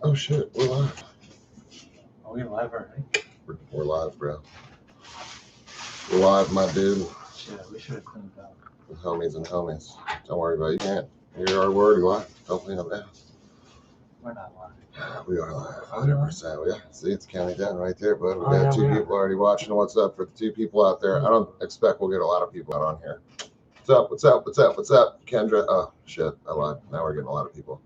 Oh shit, we're live. Are we live already? We're live, bro. We're live, my dude. Shit, we should have cleaned up. With homies and homies. Don't worry about it. You can't. We're already live. Don't clean up now. We're not live. We are live, 100%. Yeah, see, it's counting down right there, bud. We Oh, got yeah, two we are. people already watching. What's up for the two people out there? I don't expect we'll get a lot of people out on here. What's up? What's up? What's up? What's up? Kendra. Oh, shit. I lied. Now we're getting a lot of people.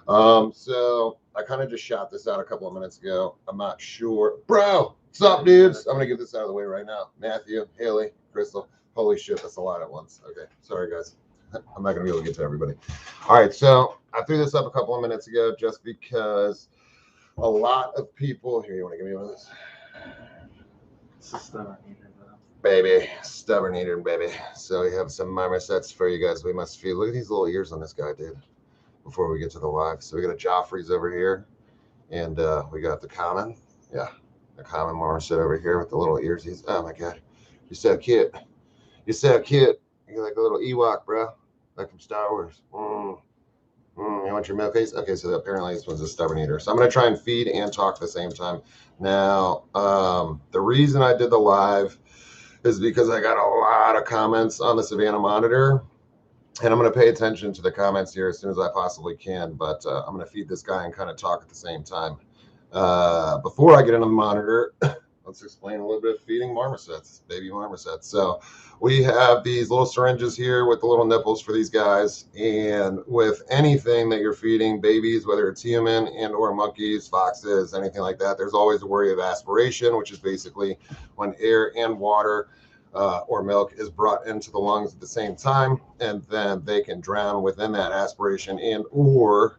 So I kind of just shot this out a couple of minutes ago. I'm not sure. Bro, what's up, dudes? I'm going to get this out of the way right now. Matthew, Haley, Crystal. Holy shit, that's a lot at once. Okay, sorry, guys. I'm not going to be able to get to everybody. All right, so I threw this up a couple of minutes ago just because a lot of people... Here, you want to give me one of this? It's a stubborn eater, though. Baby, stubborn eater, baby. So we have some marmosets for you guys we must feed. Look at these little ears on this guy, dude. Before we get to the live. So we got a Joffrey's over here. And we got the common. Yeah, the common marmoset over here with the little ears. He's, oh my God. You're so cute. You're so cute. You're like a little Ewok, bro. Like from Star Wars. You want your milk face? Okay, so apparently this one's a stubborn eater. So I'm going to try and feed and talk at the same time. Now, the reason I did the live is because I got a lot of comments on the Savannah monitor. And I'm going to pay attention to the comments here as soon as I possibly can. But I'm going to feed this guy and kind of talk at the same time. Before I get into the monitor, let's explain a little bit of feeding marmosets, baby marmosets. So we have these little syringes here with the little nipples for these guys. And with anything that you're feeding babies, whether it's human and or monkeys, foxes, anything like that, there's always a worry of aspiration, which is basically when air and water or milk is brought into the lungs at the same time, and then they can drown within that aspiration and or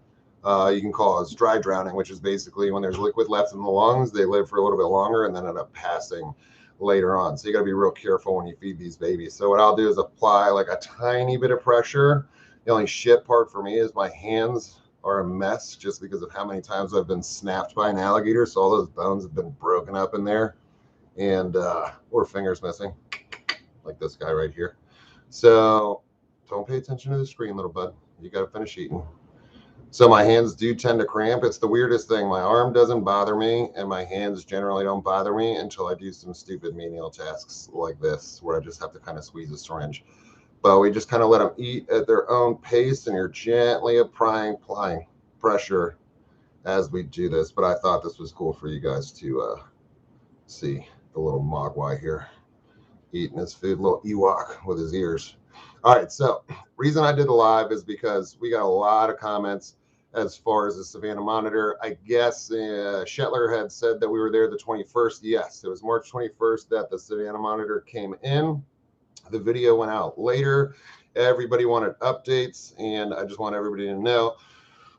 you can cause dry drowning, which is basically when there's liquid left in the lungs, they live for a little bit longer and then end up passing later on. So you got to be real careful when you feed these babies. So what I'll do is apply like a tiny bit of pressure. The only shit part for me is my hands are a mess just because of how many times I've been snapped by an alligator. So all those bones have been broken up in there and or fingers missing like this guy right here. So don't pay attention to the screen, little bud. You got to finish eating. So my hands do tend to cramp. It's the weirdest thing. My arm doesn't bother me, and my hands generally don't bother me until I do some stupid menial tasks like this, where I just have to kind of squeeze a syringe. But we just kind of let them eat at their own pace, and you're gently applying pressure as we do this. But I thought this was cool for you guys to see the little mogwai here eating his food, little Ewok with his ears. All right, so reason I did the live is because we got a lot of comments as far as the Savannah monitor. I guess Shetler had said that we were there the 21st. Yes, it was March 21st that the Savannah monitor came in. The video went out later. Everybody wanted updates, and I just want everybody to know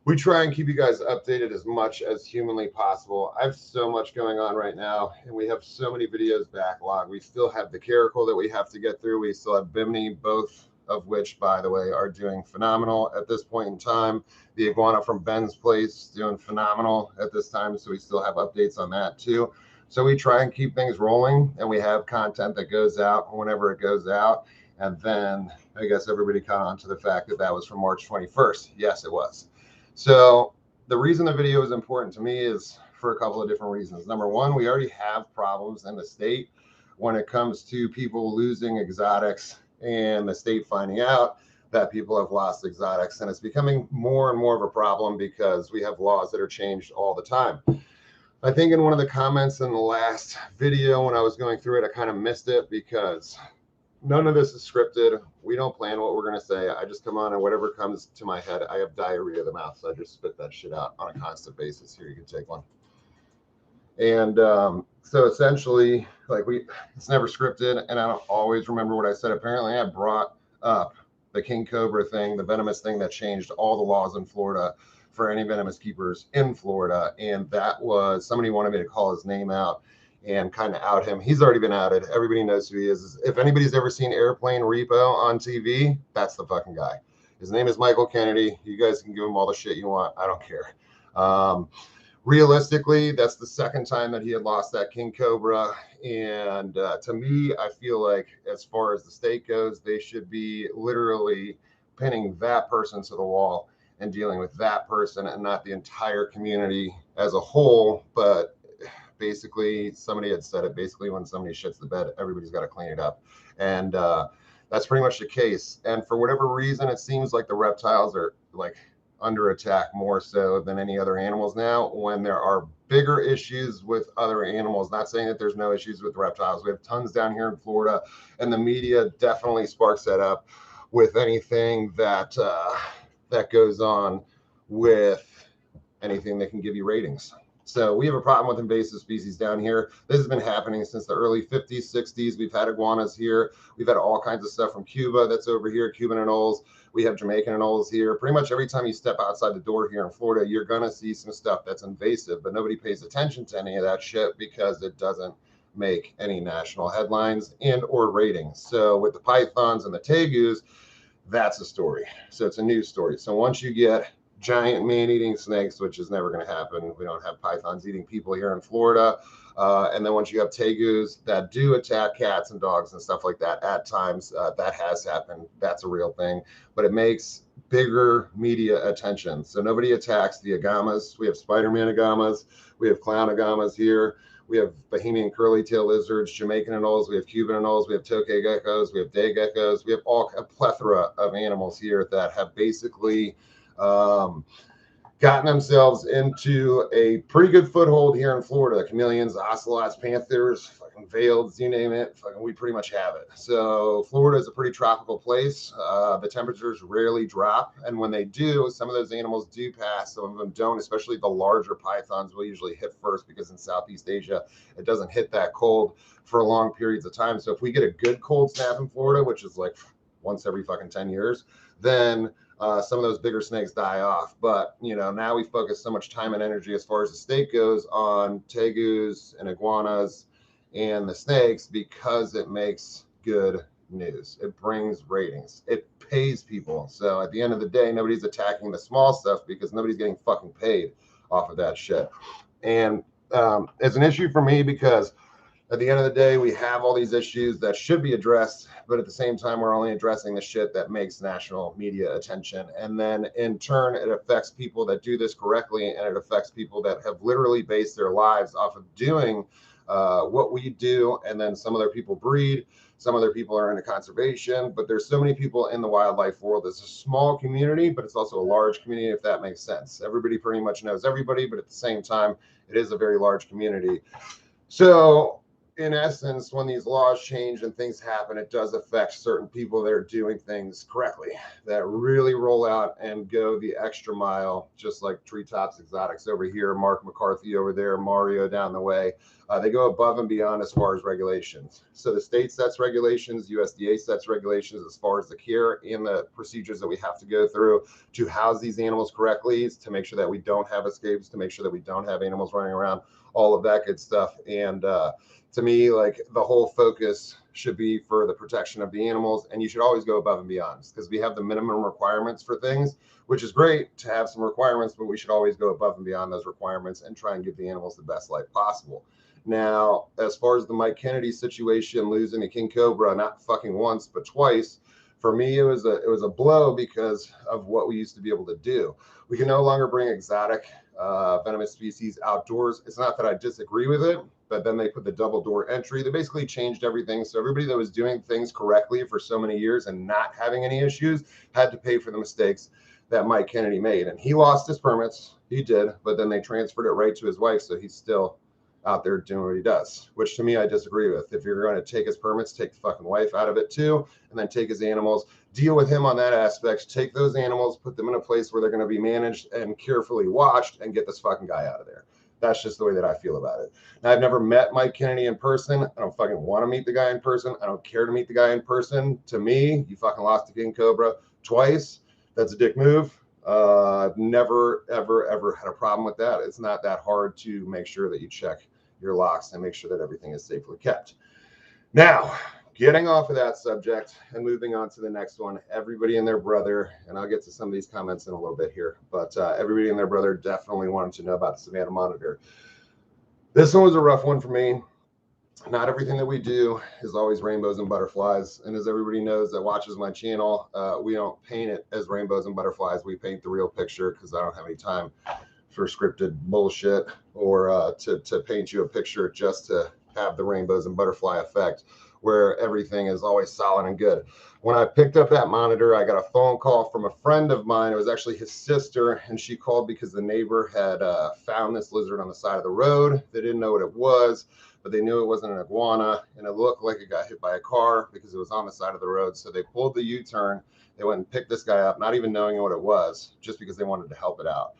we try and keep you guys updated as much as humanly possible. I have so much going on right now, and we have so many videos backlog. We still have the Caracal that we have to get through. We still have Bimini, both of which, by the way, are doing phenomenal at this point in time. The iguana from Ben's place doing phenomenal at this time, so we still have updates on that too. So we try and keep things rolling, and we have content that goes out whenever it goes out. And then I guess everybody caught on to the fact that that was from March 21st. Yes, it was. So the reason the video is important to me is for a couple of different reasons. Number one, we already have problems in the state when it comes to people losing exotics and the state finding out that people have lost exotics. And it's becoming more and more of a problem because we have laws that are changed all the time. I think in one of the comments in the last video when I was going through it, I kind of missed it because none of this is scripted. We don't plan what we're going to say. I just come on and whatever comes to my head. I have diarrhea of the mouth, so I just spit that shit out on a constant basis. Here, you can take one. And so essentially, like it's never scripted, and I don't always remember what I said. Apparently, I brought up the king cobra thing, the venomous thing that changed all the laws in Florida for any venomous keepers in Florida. And that was somebody wanted me to call his name out and kind of out him. He's already been outed. Everybody knows who he is. If anybody's ever seen Airplane Repo on TV, that's the fucking guy. His name is Michael Kennedy. You guys can give him all the shit you want. I don't care. Realistically, that's the second time that he had lost that king cobra. And to me, I feel like as far as the state goes, they should be literally pinning that person to the wall and dealing with that person and not the entire community as a whole. But basically, somebody had said it, basically when somebody shits the bed, everybody's got to clean it up. And that's pretty much the case. And for whatever reason, it seems like the reptiles are like under attack more so than any other animals now, when there are bigger issues with other animals. Not saying that there's no issues with reptiles. We have tons down here in Florida, and the media definitely sparks that up with anything that that goes on with anything that can give you ratings. So we have a problem with invasive species down here. This has been happening since the early 50s, 60s. We've had iguanas here. We've had all kinds of stuff from Cuba that's over here, Cuban anoles. We have Jamaican anoles here. Pretty much every time you step outside the door here in Florida, you're going to see some stuff that's invasive, but nobody pays attention to any of that shit because it doesn't make any national headlines and or ratings. So with the pythons and the tegus, that's a story. So it's a news story. So once you get giant man-eating snakes, which is never going to happen. We don't have pythons eating people here in Florida. And then once you have tegus that do attack cats and dogs and stuff like that, at times that has happened. That's a real thing. But it makes bigger media attention. So nobody attacks the agamas. We have Spider-Man agamas. We have clown agamas here. We have Bahamian curly-tail lizards, Jamaican anoles, we have Cuban anoles, we have tokay geckos, we have day geckos. We have a plethora of animals here that have basically gotten themselves into a pretty good foothold here in Florida. Chameleons, ocelots, panthers, fucking veileds, you name it, fucking we pretty much have it. So Florida is a pretty tropical place. The temperatures rarely drop, and when they do, some of those animals do pass, some of them don't, especially the larger pythons will usually hit first, because in Southeast Asia it doesn't hit that cold for long periods of time. So if we get a good cold snap in Florida, which is like once every fucking 10 years, then some of those bigger snakes die off. But, you know, now we focus so much time and energy as far as the state goes on tegus and iguanas and the snakes because it makes good news. It brings ratings. It pays people. So at the end of the day, nobody's attacking the small stuff because nobody's getting fucking paid off of that shit. And it's an issue for me because at the end of the day, we have all these issues that should be addressed, but at the same time, we're only addressing the shit that makes national media attention. And then in turn, it affects people that do this correctly, and it affects people that have literally based their lives off of doing what we do. And then some other people breed, some other people are into conservation, but there's so many people in the wildlife world. It's a small community, but it's also a large community, if that makes sense. Everybody pretty much knows everybody, but at the same time, it is a very large community. So in essence, when these laws change and things happen, it does affect certain people that are doing things correctly, that really roll out and go the extra mile, just like Treetops Exotics over here, Mark McCarthy over there, Mario down the way. They go above and beyond as far as regulations. So the state sets regulations, USDA sets regulations as far as the care and the procedures that we have to go through to house these animals correctly, to make sure that we don't have escapes, to make sure that we don't have animals running around, all of that good stuff. And to me, like, the whole focus should be for the protection of the animals, and you should always go above and beyond, because we have the minimum requirements for things, which is great to have some requirements, but we should always go above and beyond those requirements and try and give the animals the best life possible. Now, as far as the Mike Kennedy situation, losing a king cobra not fucking once but twice, for me it was a blow because of what we used to be able to do. We can no longer bring exotic venomous species outdoors. It's not that I disagree with it, but then they put the double door entry. They basically changed everything. So everybody that was doing things correctly for so many years and not having any issues had to pay for the mistakes that Mike Kennedy made. And he lost his permits. He did, but then they transferred it right to his wife. So he's still out there doing what he does, which to me, I disagree with. If you're going to take his permits, take the fucking wife out of it too, and then take his animals, deal with him on that aspect, take those animals, put them in a place where they're going to be managed and carefully watched, and get this fucking guy out of there. That's just the way that I feel about it. Now, I've never met Mike Kennedy in person. I don't fucking want to meet the guy in person. I don't care to meet the guy in person. To me, you fucking lost to King Cobra twice. That's a dick move. I've never, ever, ever had a problem with that. It's not that hard to make sure that you check your locks and make sure that everything is safely kept. Now, getting off of that subject and moving on to the next one, everybody and their brother, and I'll get to some of these comments in a little bit here, but everybody and their brother definitely wanted to know about the Savannah monitor. This one was a rough one for me. not everything that we do is always rainbows and butterflies. And as everybody knows that watches my channel, we don't paint it as rainbows and butterflies. We paint the real picture because I don't have any time for scripted bullshit or to paint you a picture just to have the rainbows and butterfly effect where everything is always solid and good. When I picked up that monitor, I got a phone call from a friend of mine. It was actually his sister, and she called because the neighbor had found this lizard on the side of the road. They didn't know what it was, but they knew it wasn't an iguana, and it looked like it got hit by a car because it was on the side of the road. So they pulled the U-turn. They went and picked this guy up, not even knowing what it was, just because they wanted to help it out.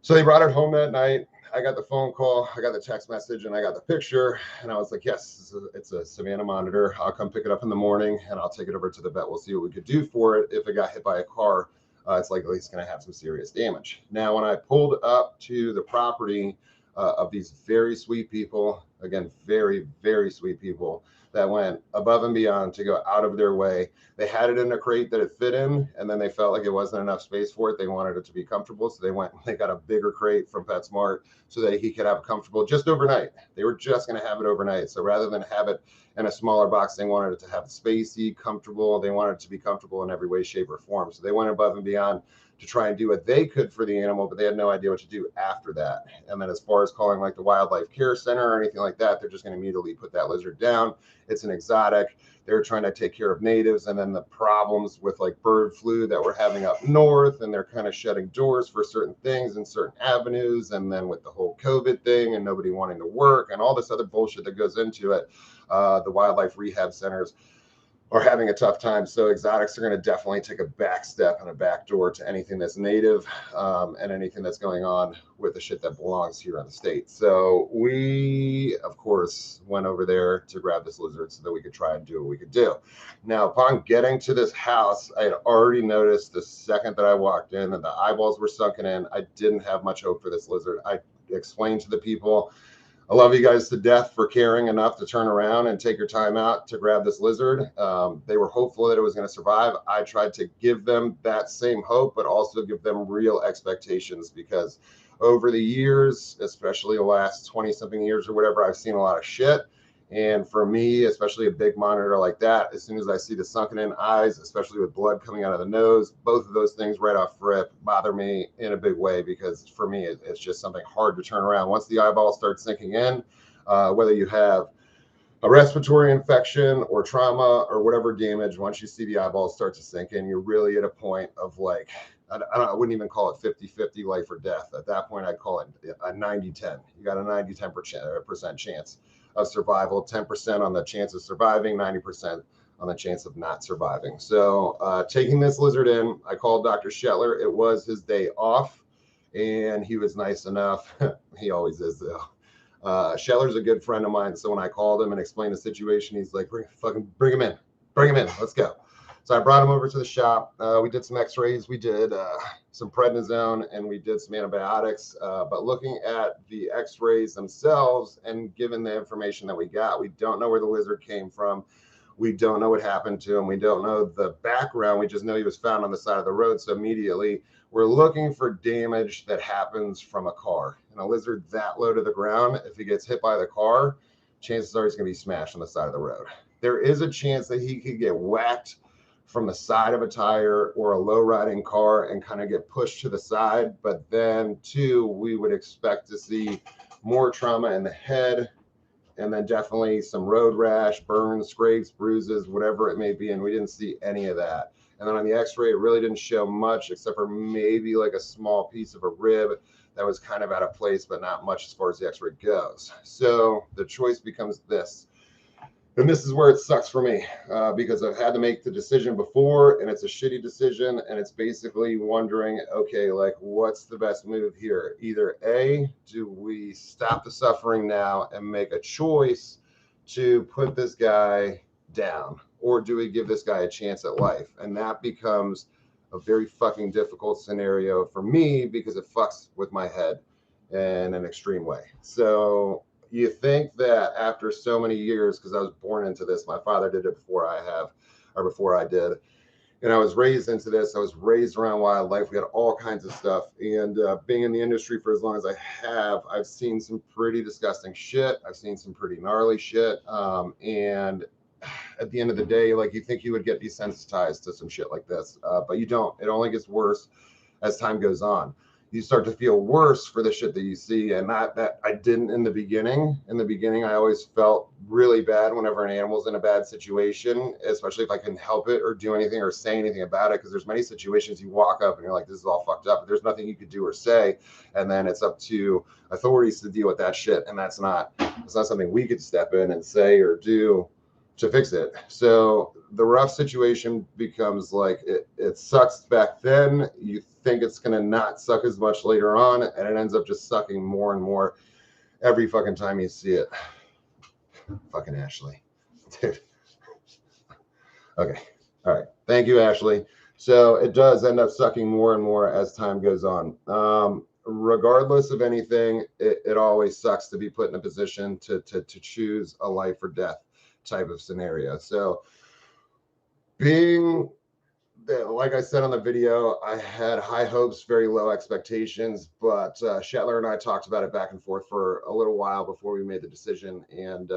So they brought it home that night. I got the phone call, I got the text message, and I got the picture. And I was like, yes, it's a Savannah monitor. I'll come pick it up in the morning and I'll take it over to the vet. We'll see what we could do for it. If it got hit by a car, it's likely it's going to have some serious damage. Now, when I pulled up to the property of these very sweet people, again, very, very sweet people that went above and beyond to go out of their way. They had it in a crate that it fit in, and then they felt like it wasn't enough space for it. They wanted it to be comfortable, so they went and they got a bigger crate from PetSmart so that he could have it comfortable just overnight. They were just going to have it overnight. So rather than have it in a smaller box, they wanted it to have spacey, comfortable. They wanted it to be comfortable in every way, shape, or form. So they went above and beyond to try and do what they could for the animal, but they had no idea what to do after that. And then as far as calling like the wildlife care center or anything like that, they're just going to immediately put that lizard down. It's an exotic. They're trying to take care of natives, and then the problems with like bird flu that we're having up north, and they're kind of shutting doors for certain things in certain avenues. And then with the whole COVID thing and nobody wanting to work and all this other bullshit that goes into it, the wildlife rehab centers are having a tough time. So exotics are going to definitely take a back step and a back door to anything that's native and anything that's going on with the shit that belongs here in the States. So we, of course, went over there to grab this lizard so that we could try and do what we could do. Now, upon getting to this house, I had already noticed the second that I walked in that the eyeballs were sunken in. I didn't have much hope for this lizard. I explained to the people, I love you guys to death for caring enough to turn around and take your time out to grab this lizard. They were hopeful that it was going to survive. I tried to give them that same hope, but also give them real expectations, because over the years, especially the last 20 something years or whatever, I've seen a lot of shit. And for me, especially a big monitor like that, as soon as I see the sunken in eyes, especially with blood coming out of the nose, both of those things right off rip bother me in a big way, because for me, it's just something hard to turn around. Once the eyeball starts sinking in, whether you have a respiratory infection or trauma or whatever damage, once you see the eyeballs start to sink in, you're really at a point of like, I wouldn't even call it 50-50 life or death. At that point, I'd call it a 90-10. You got a 90-10% chance of survival, 10% on the chance of surviving, 90% on the chance of not surviving. So taking this lizard in, I called Dr. Shetler. It was his day off, and he was nice enough. He always is, though. Sheller's a good friend of mine. So when I called him and explained the situation, he's like, bring him in. Bring him in. Let's go. So I brought him over to the shop. We did some x-rays. We did some prednisone, and we did some antibiotics. But looking at the x-rays themselves and given the information that we got, we don't know where the lizard came from. We don't know what happened to him. We don't know the background. We just know he was found on the side of the road. So immediately we're looking for damage that happens from a car. And a lizard that low to the ground, if he gets hit by the car, chances are he's going to be smashed on the side of the road. There is a chance that he could get whacked from the side of a tire or a low riding car and kind of get pushed to the side. But then too, we would expect to see more trauma in the head, and then definitely some road rash, burns, scrapes, bruises, whatever it may be. And we didn't see any of that. And then on the x-ray, it really didn't show much except for maybe like a small piece of a rib that was kind of out of place, but not much as far as the x-ray goes. So the choice becomes this. And this is where it sucks for me, because I've had to make the decision before, and it's a shitty decision. And it's basically wondering, okay, like, what's the best move here? Either A, do we stop the suffering now and make a choice to put this guy down, or do we give this guy a chance at life? And that becomes a very fucking difficult scenario for me, because it fucks with my head in an extreme way. So you think that after so many years, because I was born into this, my father did it before I did, And I was raised into this. I was raised around wildlife. We had all kinds of stuff. And being in the industry for as long as I have, I've seen some pretty disgusting shit. I've seen some pretty gnarly shit. And at the end of the day, like, you think you would get desensitized to some shit like this, but you don't. It only gets worse as time goes on. You start to feel worse for the shit that you see, and that I didn't in the beginning. In the beginning, I always felt really bad whenever an animal's in a bad situation, especially if I can help it or do anything or say anything about it, because there's many situations you walk up and you're like, this is all fucked up. There's nothing you could do or say, and then it's up to authorities to deal with that shit, and it's not something we could step in and say or do to fix it. So the rough situation becomes like, it sucks back then. You think it's going to not suck as much later on, and it ends up just sucking more and more every fucking time you see it. Fucking Ashley. Dude. Okay. All right. Thank you, Ashley. So it does end up sucking more and more as time goes on. Regardless of anything, it always sucks to be put in a position to choose a life or death type of scenario. So being, like I said on the video, I had high hopes, very low expectations, but Shetler and I talked about it back and forth for a little while before we made the decision. And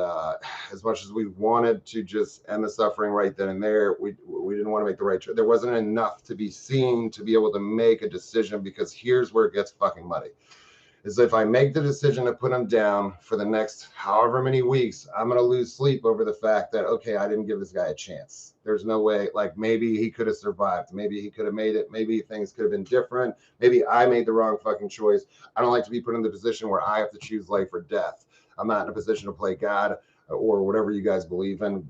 as much as we wanted to just end the suffering right then and there, we didn't want to make the right choice. There wasn't enough to be seen to be able to make a decision, because here's where it gets fucking muddy. Is if I make the decision to put him down for the next however many weeks, I'm going to lose sleep over the fact that, okay, I didn't give this guy a chance. There's no way, like, maybe he could have survived. Maybe he could have made it. Maybe things could have been different. Maybe I made the wrong fucking choice. I don't like to be put in the position where I have to choose life or death. I'm not in a position to play God or whatever you guys believe in.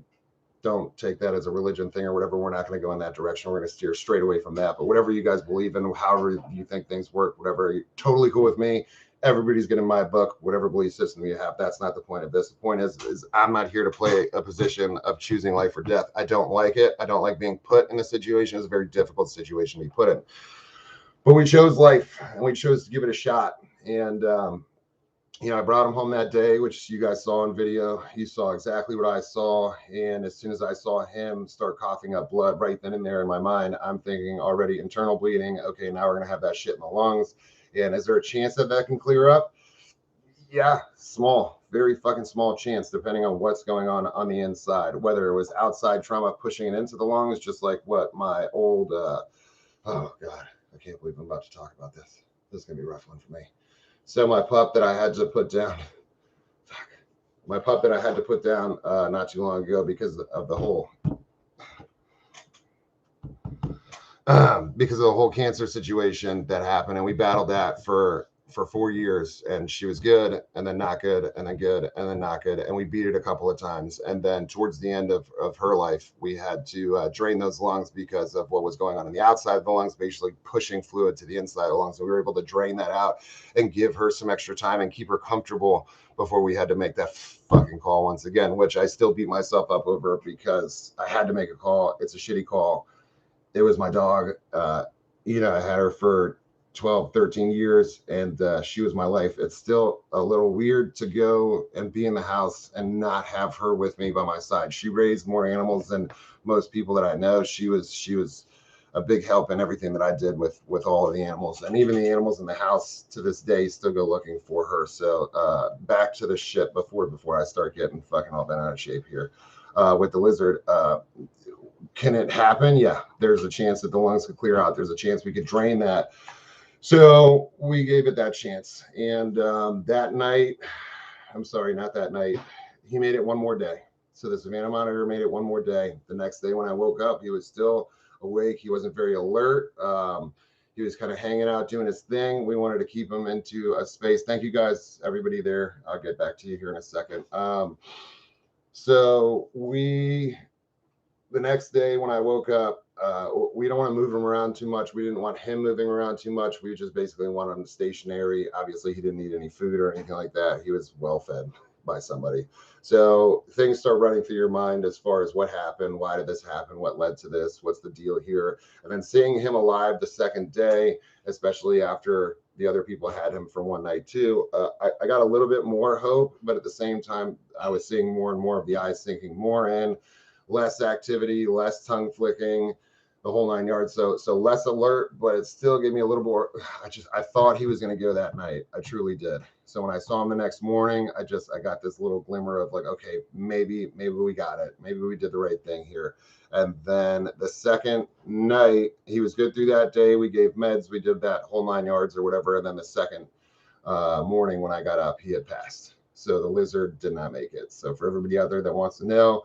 Don't take that as a religion thing or whatever. We're not going to go in that direction. We're going to steer straight away from that. But whatever you guys believe in, however you think things work, whatever, totally cool with me. Everybody's getting my book, whatever belief system you have. That's not the point of this. The point is I'm not here to play a position of choosing life or death. I don't like it. I don't like being put in a situation. It's a very difficult situation to be put in. But we chose life, and we chose to give it a shot. And I brought him home that day, which you guys saw on video. You saw exactly what I saw. And as soon as I saw him start coughing up blood right then and there in my mind, I'm thinking already internal bleeding. Okay, now we're going to have that shit in the lungs. And is there a chance that can clear up? Yeah, small, very fucking small chance, depending on what's going on the inside, whether it was outside trauma pushing it into the lungs, just like what my old, oh God, I can't believe I'm about to talk about this. This is going to be a rough one for me. So my pup that I had to put down, not too long ago because of the whole, cancer situation that happened, and we battled that for 4 years, and she was good and then not good and then good and then not good, and we beat it a couple of times. And then towards the end of her life, we had to drain those lungs because of what was going on the outside of the lungs, basically pushing fluid to the inside of the lungs. So we were able to drain that out and give her some extra time and keep her comfortable before we had to make that fucking call once again, which I still beat myself up over because I had to make a call. It's a shitty call. It was my dog. I had her for 12, 13 years, and she was my life. It's still a little weird to go and be in the house and not have her with me by my side. She raised more animals than most people that I know. She was a big help in everything that I did with all of the animals, and even the animals in the house to this day still go looking for her. So back to the shit before I start getting fucking all bent out of shape here with the lizard. Can it happen? Yeah, there's a chance that the lungs could clear out. There's a chance we could drain that. So we gave it that chance. And that night, I'm sorry, not that night, he made it one more day. So the Savannah monitor made it one more day. The next day when I woke up, he was still awake. He wasn't very alert. He was kind of hanging out, doing his thing. We wanted to keep him into a space. Thank you guys, everybody there. I'll get back to you here in a second. So the next day when I woke up, we don't want to move him around too much. We didn't want him moving around too much. We just basically wanted him stationary. Obviously, he didn't need any food or anything like that. He was well fed by somebody. So things start running through your mind as far as what happened, why did this happen, what led to this, what's the deal here? And then seeing him alive the second day, especially after the other people had him for one night too, I got a little bit more hope, but at the same time, I was seeing more and more of the eyes sinking more in. Less activity, less tongue flicking, the whole 9 yards. So less alert, but it still gave me a little more. I thought he was going to go that night. I truly did. So when I saw him the next morning, I got this little glimmer of like, okay, maybe we got it. Maybe we did the right thing here. And then the second night, he was good through that day. We gave meds. We did that whole 9 yards or whatever. And then the second morning when I got up, he had passed. So the lizard did not make it. So for everybody out there that wants to know,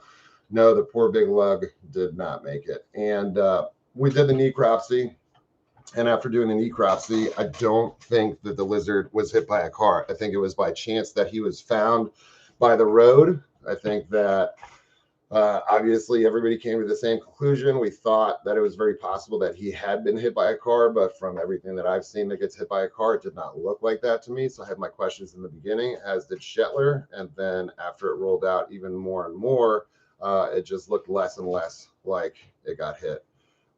no, the poor big lug did not make it. And we did the necropsy. And after doing the necropsy, I don't think that the lizard was hit by a car. I think it was by chance that he was found by the road. I think that obviously everybody came to the same conclusion. We thought that it was very possible that he had been hit by a car, but from everything that I've seen that gets hit by a car, it did not look like that to me. So I had my questions in the beginning, as did Shetler. And then after it rolled out even more and more, it just looked less and less like it got hit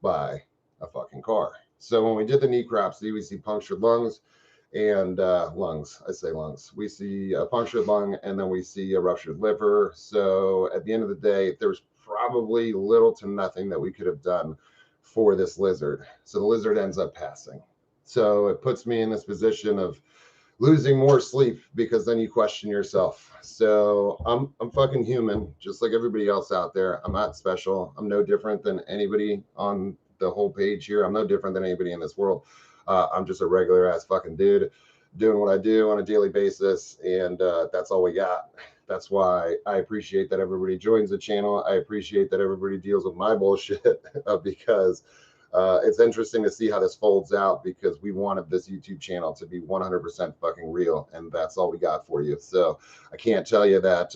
by a fucking car. So when we did the necropsy, we see punctured lungs and lungs. I say lungs. We see a punctured lung, and then we see a ruptured liver. So at the end of the day, there's probably little to nothing that we could have done for this lizard. So the lizard ends up passing. So it puts me in this position of losing more sleep, because then you question yourself. So I'm fucking human, just like everybody else out there. I'm not special. I'm no different than anybody on the whole page here. I'm no different than anybody in this world. I'm just a regular ass fucking dude doing what I do on a daily basis, and that's all we got. That's why I appreciate that everybody joins the channel. I appreciate that everybody deals with my bullshit because it's interesting to see how this folds out, because we wanted this YouTube channel to be 100% fucking real, and that's all we got for you. So I can't tell you that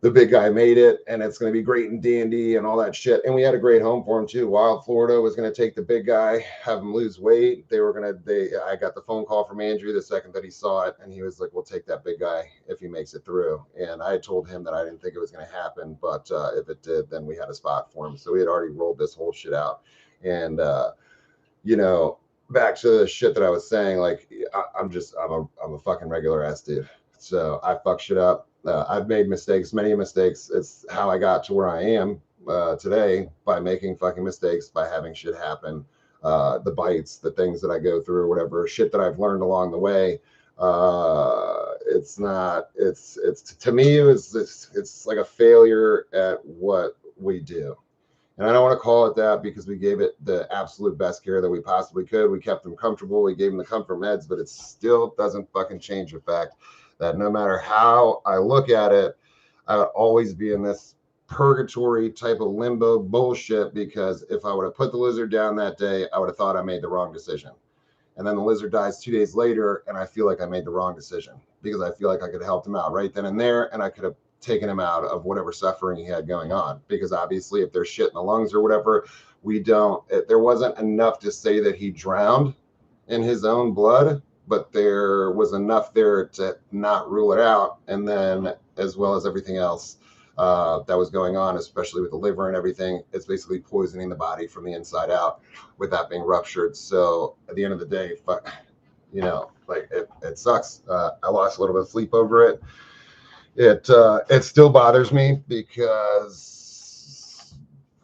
the big guy made it and it's going to be great and dandy and all that shit. And we had a great home for him too. Wild Florida was going to take the big guy, have him lose weight. I got the phone call from Andrew the second that he saw it, and he was like, we'll take that big guy if he makes it through. And I told him that I didn't think it was going to happen, but if it did, then we had a spot for him. So we had already rolled this whole shit out. And, back to the shit that I was saying, like, I'm a fucking regular ass dude. So I fuck shit up. I've made mistakes, many mistakes. It's how I got to where I am today, by making fucking mistakes, by having shit happen, the bites, the things that I go through, whatever shit that I've learned along the way. It's to me, it's like a failure at what we do. And I don't want to call it that, because we gave it the absolute best care that we possibly could. We kept them comfortable. We gave them the comfort meds, but it still doesn't fucking change the fact that no matter how I look at it, I would always be in this purgatory type of limbo bullshit, because if I would have put the lizard down that day, I would have thought I made the wrong decision. And then the lizard dies 2 days later, and I feel like I made the wrong decision, because I feel like I could have helped him out right then and there, and I could have taken him out of whatever suffering he had going on. Because obviously, if there's shit in the lungs or whatever, there wasn't enough to say that he drowned in his own blood, but there was enough there to not rule it out. And then, as well as everything else that was going on, especially with the liver and everything, it's basically poisoning the body from the inside out with that being ruptured. So at the end of the day, it sucks. I lost a little bit of sleep over it. It still bothers me, because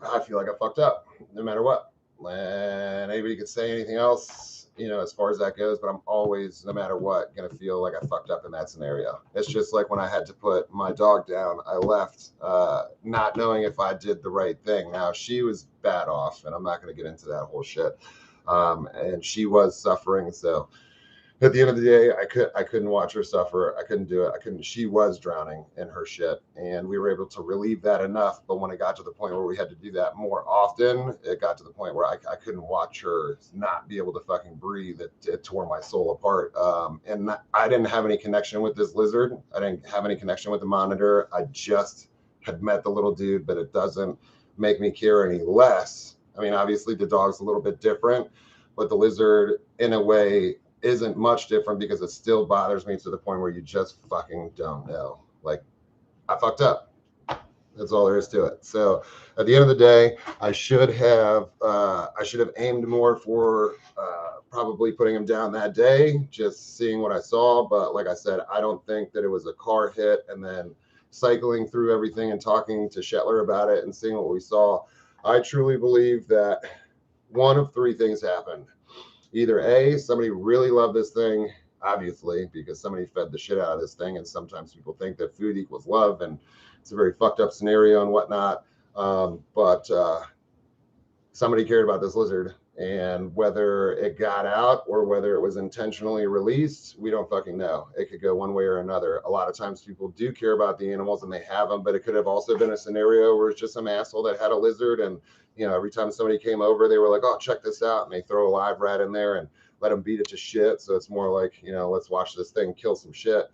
I feel like I fucked up no matter what. And anybody could say anything else, as far as that goes, but I'm always, no matter what, going to feel like I fucked up in that scenario. It's just like when I had to put my dog down, I left not knowing if I did the right thing. Now, she was bad off, and I'm not going to get into that whole shit. And she was suffering, so at the end of the day, I couldn't watch her suffer. I couldn't do it. She was drowning in her shit, and we were able to relieve that enough. But when it got to the point where we had to do that more often, it got to the point where I couldn't watch her not be able to fucking breathe. It tore my soul apart. And I didn't have any connection with this lizard. I didn't have any connection with the monitor. I just had met the little dude, but it doesn't make me care any less. I mean, obviously the dog's a little bit different, but the lizard, in a way, isn't much different, because it still bothers me to the point where you just fucking don't know. Like, I fucked up. That's all there is to it. So at the end of the day, I should have aimed more for probably putting him down that day, just seeing what I saw. But like I said, I don't think that it was a car hit. And then cycling through everything and talking to Shetler about it and seeing what we saw, I truly believe that one of three things happened. Either A, somebody really loved this thing, obviously, because somebody fed the shit out of this thing. And sometimes people think that food equals love, and it's a very fucked up scenario and whatnot. But somebody cared about this lizard, and whether it got out or whether it was intentionally released, we don't fucking know. It could go one way or another. A lot of times people do care about the animals and they have them, but it could have also been a scenario where it's just some asshole that had a lizard, and every time somebody came over, they were like, oh, check this out, and they throw a live rat in there and let them beat it to shit. So it's more like, let's watch this thing kill some shit.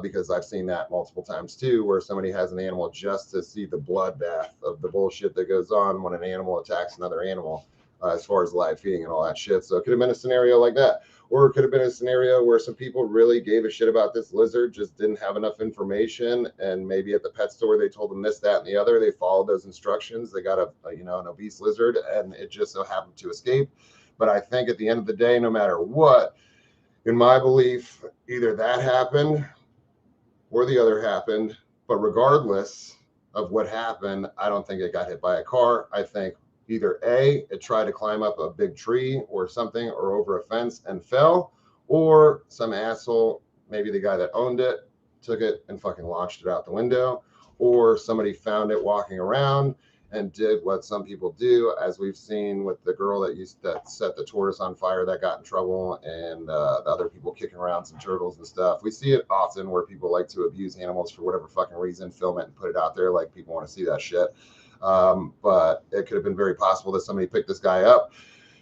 Because I've seen that multiple times too, where somebody has an animal just to see the bloodbath of the bullshit that goes on when an animal attacks another animal, as far as live feeding and all that shit. So it could have been a scenario like that, or it could have been a scenario where some people really gave a shit about this lizard, just didn't have enough information, and maybe at the pet store they told them this, that, and the other. They followed those instructions. They got an obese lizard, and it just so happened to escape. But I think at the end of the day, no matter what, in my belief, either that happened or the other happened. But regardless of what happened, I don't think it got hit by a car. I think either A, it tried to climb up a big tree or something or over a fence and fell, or some asshole, maybe the guy that owned it, took it and fucking launched it out the window, or somebody found it walking around and did what some people do, as we've seen with the girl that set the tortoise on fire that got in trouble, and the other people kicking around some turtles and stuff. We see it often where people like to abuse animals for whatever fucking reason, film it and put it out there like people want to see that shit. But it could have been very possible that somebody picked this guy up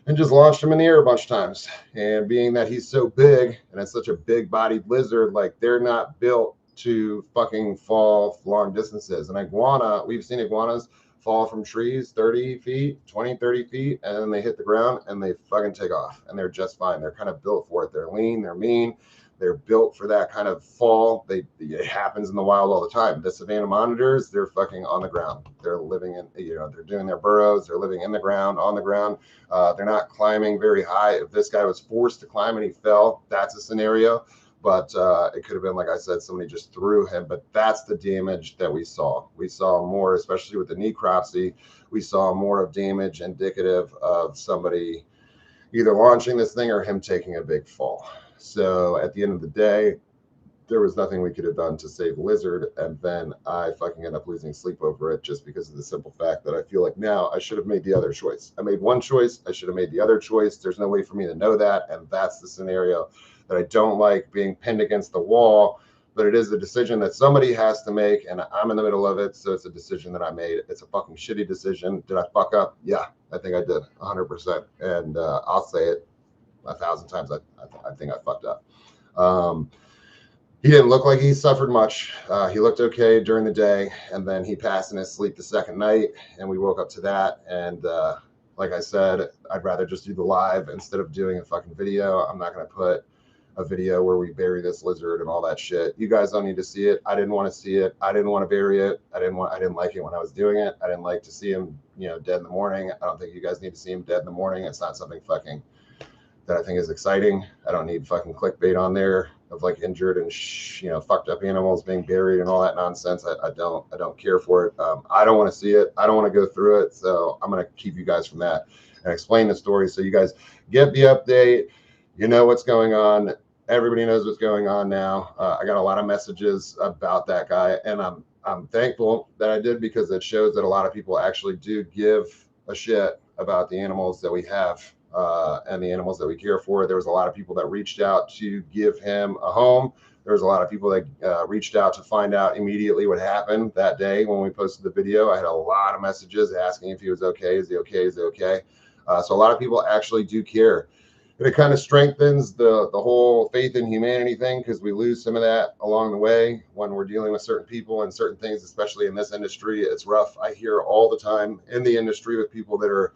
and just launched him in the air a bunch of times. And being that he's so big and it's such a big bodied lizard, like, they're not built to fucking fall long distances. An iguana, we've seen iguanas fall from trees 30 feet, 20, 30 feet, and then they hit the ground and they fucking take off, and they're just fine. They're kind of built for it. They're lean, they're mean, they're built for that kind of fall. It happens in the wild all the time. The Savannah monitors, they're fucking on the ground. They're living in, they're doing their burrows. They're living in the ground, on the ground. They're not climbing very high. If this guy was forced to climb and he fell, that's a scenario. But it could have been, like I said, somebody just threw him. But that's the damage that we saw. We saw more, especially with the necropsy, we saw more of damage indicative of somebody either launching this thing or him taking a big fall. So at the end of the day, there was nothing we could have done to save Lizard, and then I fucking end up losing sleep over it just because of the simple fact that I feel like now I should have made the other choice. I made one choice, I should have made the other choice. There's no way for me to know that, and that's the scenario that I don't like, being pinned against the wall. But it is a decision that somebody has to make, and I'm in the middle of it, so it's a decision that I made. It's a fucking shitty decision. Did I fuck up? Yeah, I think I did, 100%. And I'll say it 1,000 times. I think I fucked up. He didn't look like he suffered much. He looked okay during the day, and then he passed in his sleep the second night, and we woke up to that. And like I said, I'd rather just do the live instead of doing a fucking video. I'm not going to put a video where we bury this lizard and all that shit. You guys don't need to see it. I didn't want to see it. I didn't want to bury it. I didn't like it when I was doing it. I didn't like to see him, dead in the morning. I don't think you guys need to see him dead in the morning. It's not something fucking that I think is exciting. I don't need fucking clickbait on there of like injured and fucked up animals being buried and all that nonsense. I don't care for it. I don't want to see it. I don't want to go through it. So I'm going to keep you guys from that and explain the story so you guys get the update. You know what's going on. Everybody knows what's going on now. I got a lot of messages about that guy, and I'm thankful that I did, because it shows that a lot of people actually do give a shit about the animals that we have and the animals that we care for. There was a lot of people that reached out to give him a home. There was a lot of people that reached out to find out immediately what happened that day when we posted the video. I had a lot of messages asking if he was okay. Is he okay? Is he okay? So a lot of people actually do care. And it kind of strengthens the whole faith in humanity thing, because we lose some of that along the way when we're dealing with certain people and certain things, especially in this industry. It's rough. I hear all the time in the industry with people that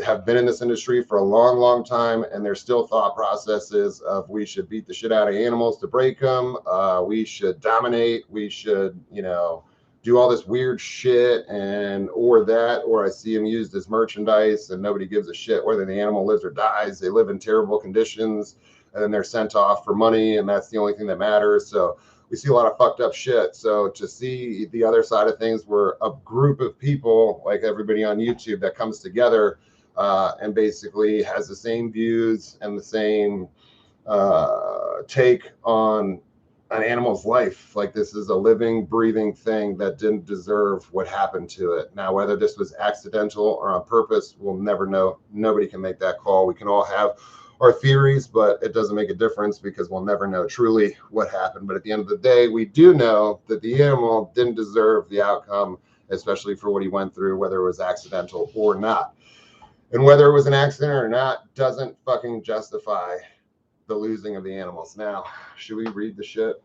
have been in this industry for a long, long time, and there's still thought processes of we should beat the shit out of animals to break them. We should dominate. We should, do all this weird shit or I see them used as merchandise and nobody gives a shit whether the animal lives or dies. They live in terrible conditions and then they're sent off for money, and that's the only thing that matters. So we see a lot of fucked up shit. So to see the other side of things, where a group of people like everybody on YouTube that comes together and basically has the same views and the same take on an animal's life. Like, this is a living, breathing thing that didn't deserve what happened to it. Now, whether this was accidental or on purpose, we'll never know. Nobody can make that call. We can all have our theories, but it doesn't make a difference because we'll never know truly what happened. But at the end of the day, we do know that the animal didn't deserve the outcome, especially for what he went through, whether it was accidental or not. And whether it was an accident or not doesn't fucking justify the losing of the animals. Now, should we read the shit?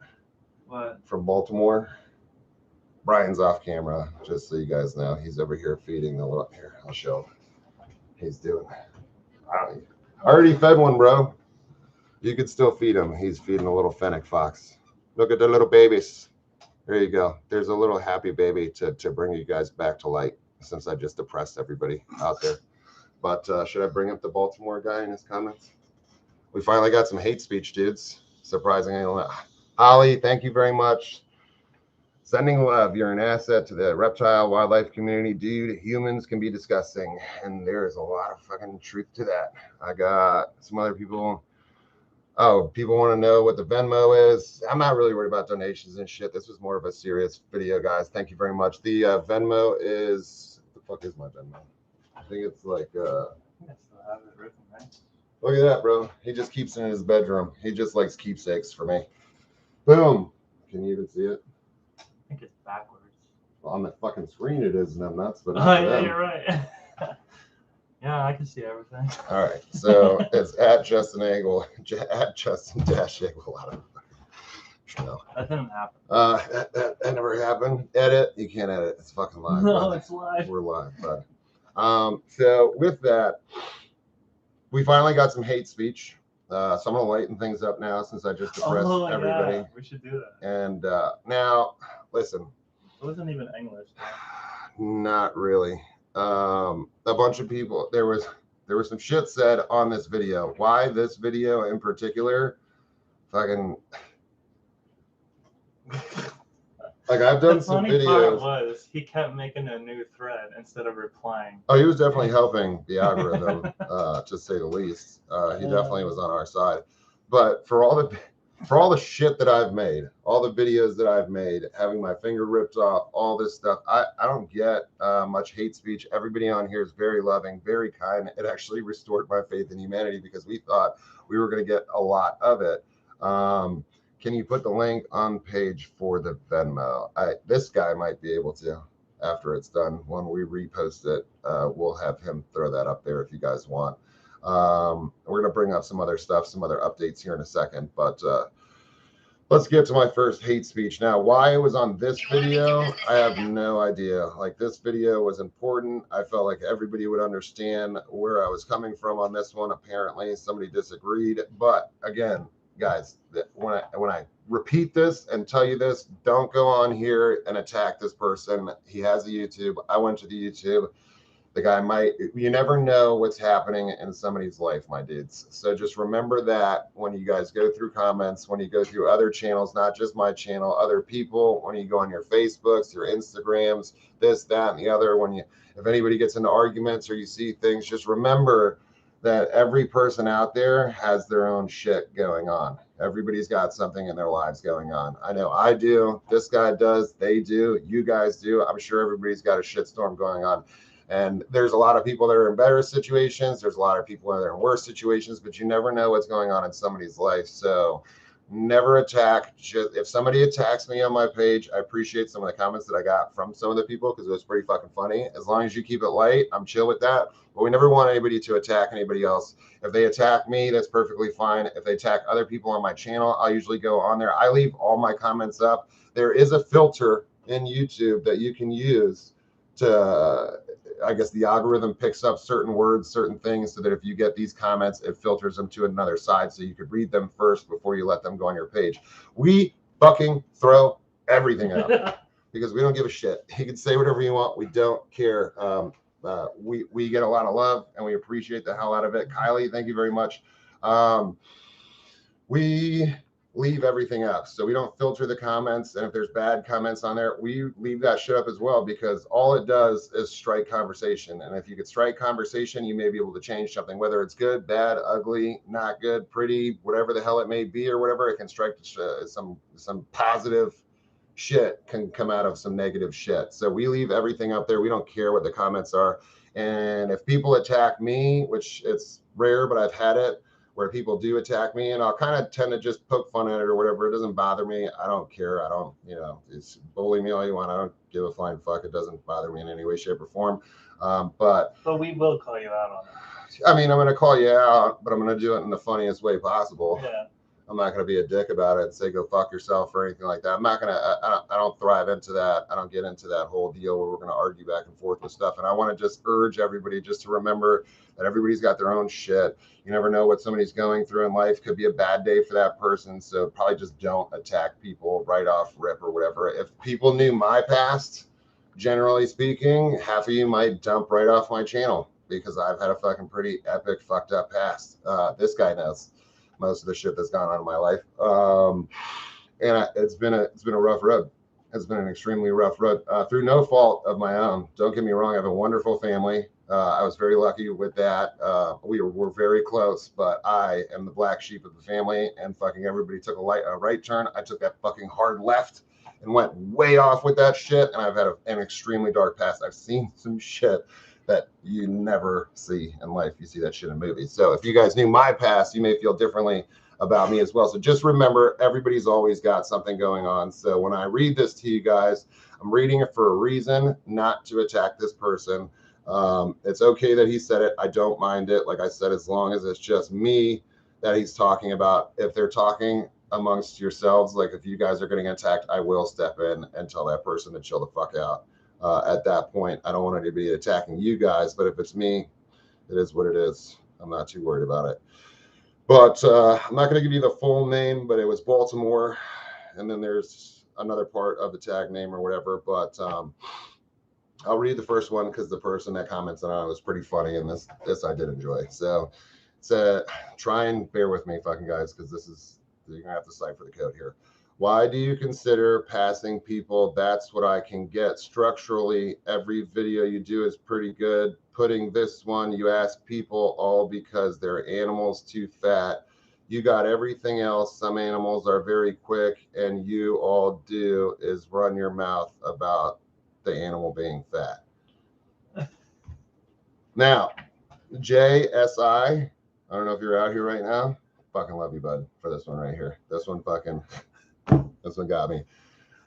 What? From Baltimore? Brian's off camera, just so you guys know. He's over here feeding the little. Here, I'll show him. He's doing. I already fed one, bro. You could still feed him. He's feeding a little fennec fox. Look at the little babies. There you go. There's a little happy baby to bring you guys back to light, since I just depressed everybody out there. But should I bring up the Baltimore guy in his comments? We finally got some hate speech, dudes. Surprisingly. Holly, thank you very much. Sending love. You're an asset to the reptile wildlife community, dude. Humans can be disgusting, and there's a lot of fucking truth to that. I got some other people. Oh, people want to know what the Venmo is. I'm not really worried about donations and shit. This was more of a serious video, guys. Thank you very much. The Venmo is, what the fuck is my Venmo? I think it's like I still have it written, right? look at that, bro. He just keeps it in his bedroom. He just likes keepsakes for me. Boom. Can you even see it? I think it's backwards. Well, on the fucking screen it is, and I'm nuts, but Oh, not yeah, them. you're right. Yeah, I can see everything. All right, so it's at Justin Angle, at Justin Dash Angle. No. That didn't happen. That never happened. Edit. You can't edit. It's fucking live. No, brother. it's live. We're live, bud. So with that, we finally got some hate speech. So I'm gonna lighten things up now, since I just depressed everybody. Yeah, we should do that. And now, listen. It wasn't even English. Not really. A bunch of people. There was some shit said on this video. Why this video in particular? Fucking. Like, I've done some videos. The funny part videos. was he kept making a new thread instead of replying. Oh, he was definitely helping the algorithm, to say the least. He definitely was on our side. But for all the shit that I've made, all the videos that I've made, having my finger ripped off, all this stuff, I don't get much hate speech. Everybody on here is very loving, very kind. It actually restored my faith in humanity, because we thought we were going to get a lot of it. Can you put the link on page for the Venmo? This guy might be able to after it's done. When we repost it, we'll have him throw that up there if you guys want. We're going to bring up some other stuff, some other updates here in a second, but let's get to my first hate speech. Now, why it was on this video, I have no idea. Like, this video was important. I felt like everybody would understand where I was coming from on this one. Apparently, somebody disagreed. But again, guys, when I repeat this and tell you this, don't go on here and attack this person. He has a YouTube. I went to the YouTube. The guy might, you never know what's happening in somebody's life, my dudes. So just remember that when you guys go through comments, when you go through other channels, not just my channel, other people, when you go on your Facebooks, your Instagrams, this, that, and the other, if anybody gets into arguments or you see things, just remember that every person out there has their own shit going on. Everybody's got something in their lives going on. I know I do. This guy does. They do. You guys do. I'm sure everybody's got a shitstorm going on. And there's a lot of people that are in better situations. There's a lot of people that are in worse situations, but you never know what's going on in somebody's life. So never attack. If somebody attacks me on my page, I appreciate some of the comments that I got from some of the people, because it was pretty fucking funny. As long as you keep it light, I'm chill with that. But we never want anybody to attack anybody else. If they attack me, that's perfectly fine. If they attack other people on my channel, I'll usually go on there. I leave all my comments up. There is a filter in YouTube that you can use to, I guess the algorithm picks up certain words, certain things, so that if you get these comments, it filters them to another side, so you could read them first before you let them go on your page. We fucking throw everything out because we don't give a shit. You can say whatever you want. We don't care. We get a lot of love and we appreciate the hell out of it. Kylie, thank you very much. We leave everything up. So we don't filter the comments. And if there's bad comments on there, we leave that shit up as well, because all it does is strike conversation. And if you could strike conversation, you may be able to change something, whether it's good, bad, ugly, not good, pretty, whatever the hell it may be or whatever. It can strike some positive shit can come out of some negative shit. So we leave everything up there. We don't care what the comments are. And if people attack me, which it's rare, but I've had it, where people do attack me, and I'll kind of tend to just poke fun at it or whatever. It doesn't bother me. I don't care. I don't, it's bully me all you want. I don't give a flying fuck. It doesn't bother me in any way, shape, or form. But we will call you out on it. I mean, I'm going to call you out, but I'm going to do it in the funniest way possible. Yeah. I'm not going to be a dick about it and say, go fuck yourself or anything like that. I'm not going to, I don't thrive into that. I don't get into that whole deal where we're going to argue back and forth with stuff. And I want to just urge everybody just to remember that everybody's got their own shit. You never know what somebody's going through in life. Could be a bad day for that person. So probably just don't attack people right off rip or whatever. If people knew my past, generally speaking, half of you might dump right off my channel, because I've had a fucking pretty epic fucked up past. This guy knows most of the shit that's gone on in my life. And it's been a rough road. It's been an extremely rough road through no fault of my own. Don't get me wrong. I have a wonderful family. I was very lucky with that. We're very close, but I am the black sheep of the family, and fucking everybody took a right turn. I took that fucking hard left and went way off with that shit. And I've had an extremely dark past. I've seen some shit that you never see in life. You see that shit in movies. So if you guys knew my past, you may feel differently about me as well. So just remember, everybody's always got something going on. So when I read this to you guys, I'm reading it for a reason, not to attack this person. It's okay that he said it. I don't mind it. Like I said, as long as it's just me that he's talking about. If they're talking amongst yourselves, like if you guys are getting attacked, I will step in and tell that person to chill the fuck out. At that point, I don't want anybody attacking you guys, but if it's me, it is what it is. I'm not too worried about it. But I'm not going to give you the full name, but it was Baltimore. And then there's another part of the tag name or whatever. But I'll read the first one because the person that commented on it was pretty funny. And this I did enjoy. So try and bear with me, fucking guys, because you're going to have to cipher the code here. Why do you consider passing people? That's what I can get. Structurally, every video you do is pretty good. Putting this one, you ask people all because their animal's too fat. You got everything else. Some animals are very quick, and you all do is run your mouth about the animal being fat. Now, JSI, I don't know if you're out here right now. Fucking love you, bud, for this one right here. This one got me.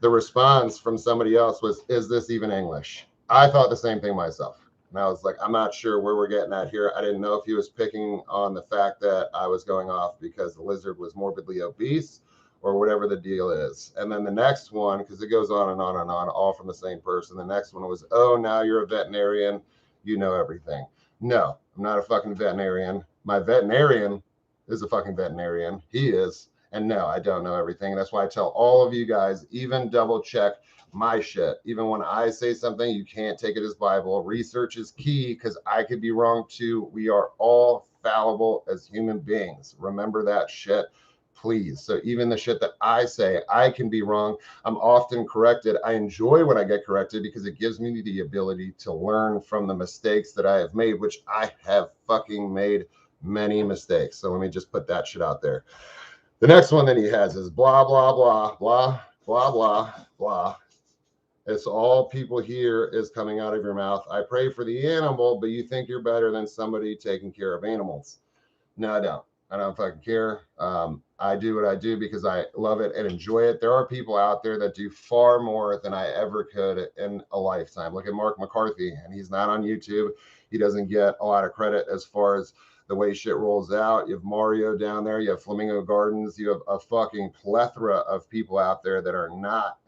The response from somebody else was, is this even English? I thought the same thing myself. And I was like, I'm not sure where we're getting at here. I didn't know if he was picking on the fact that I was going off because the lizard was morbidly obese or whatever the deal is. And then the next one, because it goes on and on and on, all from the same person. The next one was, oh, now you're a veterinarian. You know everything. No, I'm not a fucking veterinarian. My veterinarian is a fucking veterinarian. He is. And no, I don't know everything. That's why I tell all of you guys, even double check my shit. Even when I say something, you can't take it as Bible. Research is key because I could be wrong too. We are all fallible as human beings. Remember that shit, please. So even the shit that I say, I can be wrong. I'm often corrected. I enjoy when I get corrected because it gives me the ability to learn from the mistakes that I have made, which I have fucking made many mistakes. So let me just put that shit out there. The next one that he has is blah, blah, blah, blah, blah, blah, blah. It's all people hear is coming out of your mouth. I pray for the animal, but you think you're better than somebody taking care of animals. No, I don't. I don't fucking care. I do what I do because I love it and enjoy it. There are people out there that do far more than I ever could in a lifetime. Look at Mark McCarthy, and he's not on YouTube. He doesn't get a lot of credit as far as the way shit rolls out. You have Mario down there. You have Flamingo Gardens. You have a fucking plethora of people out there that are not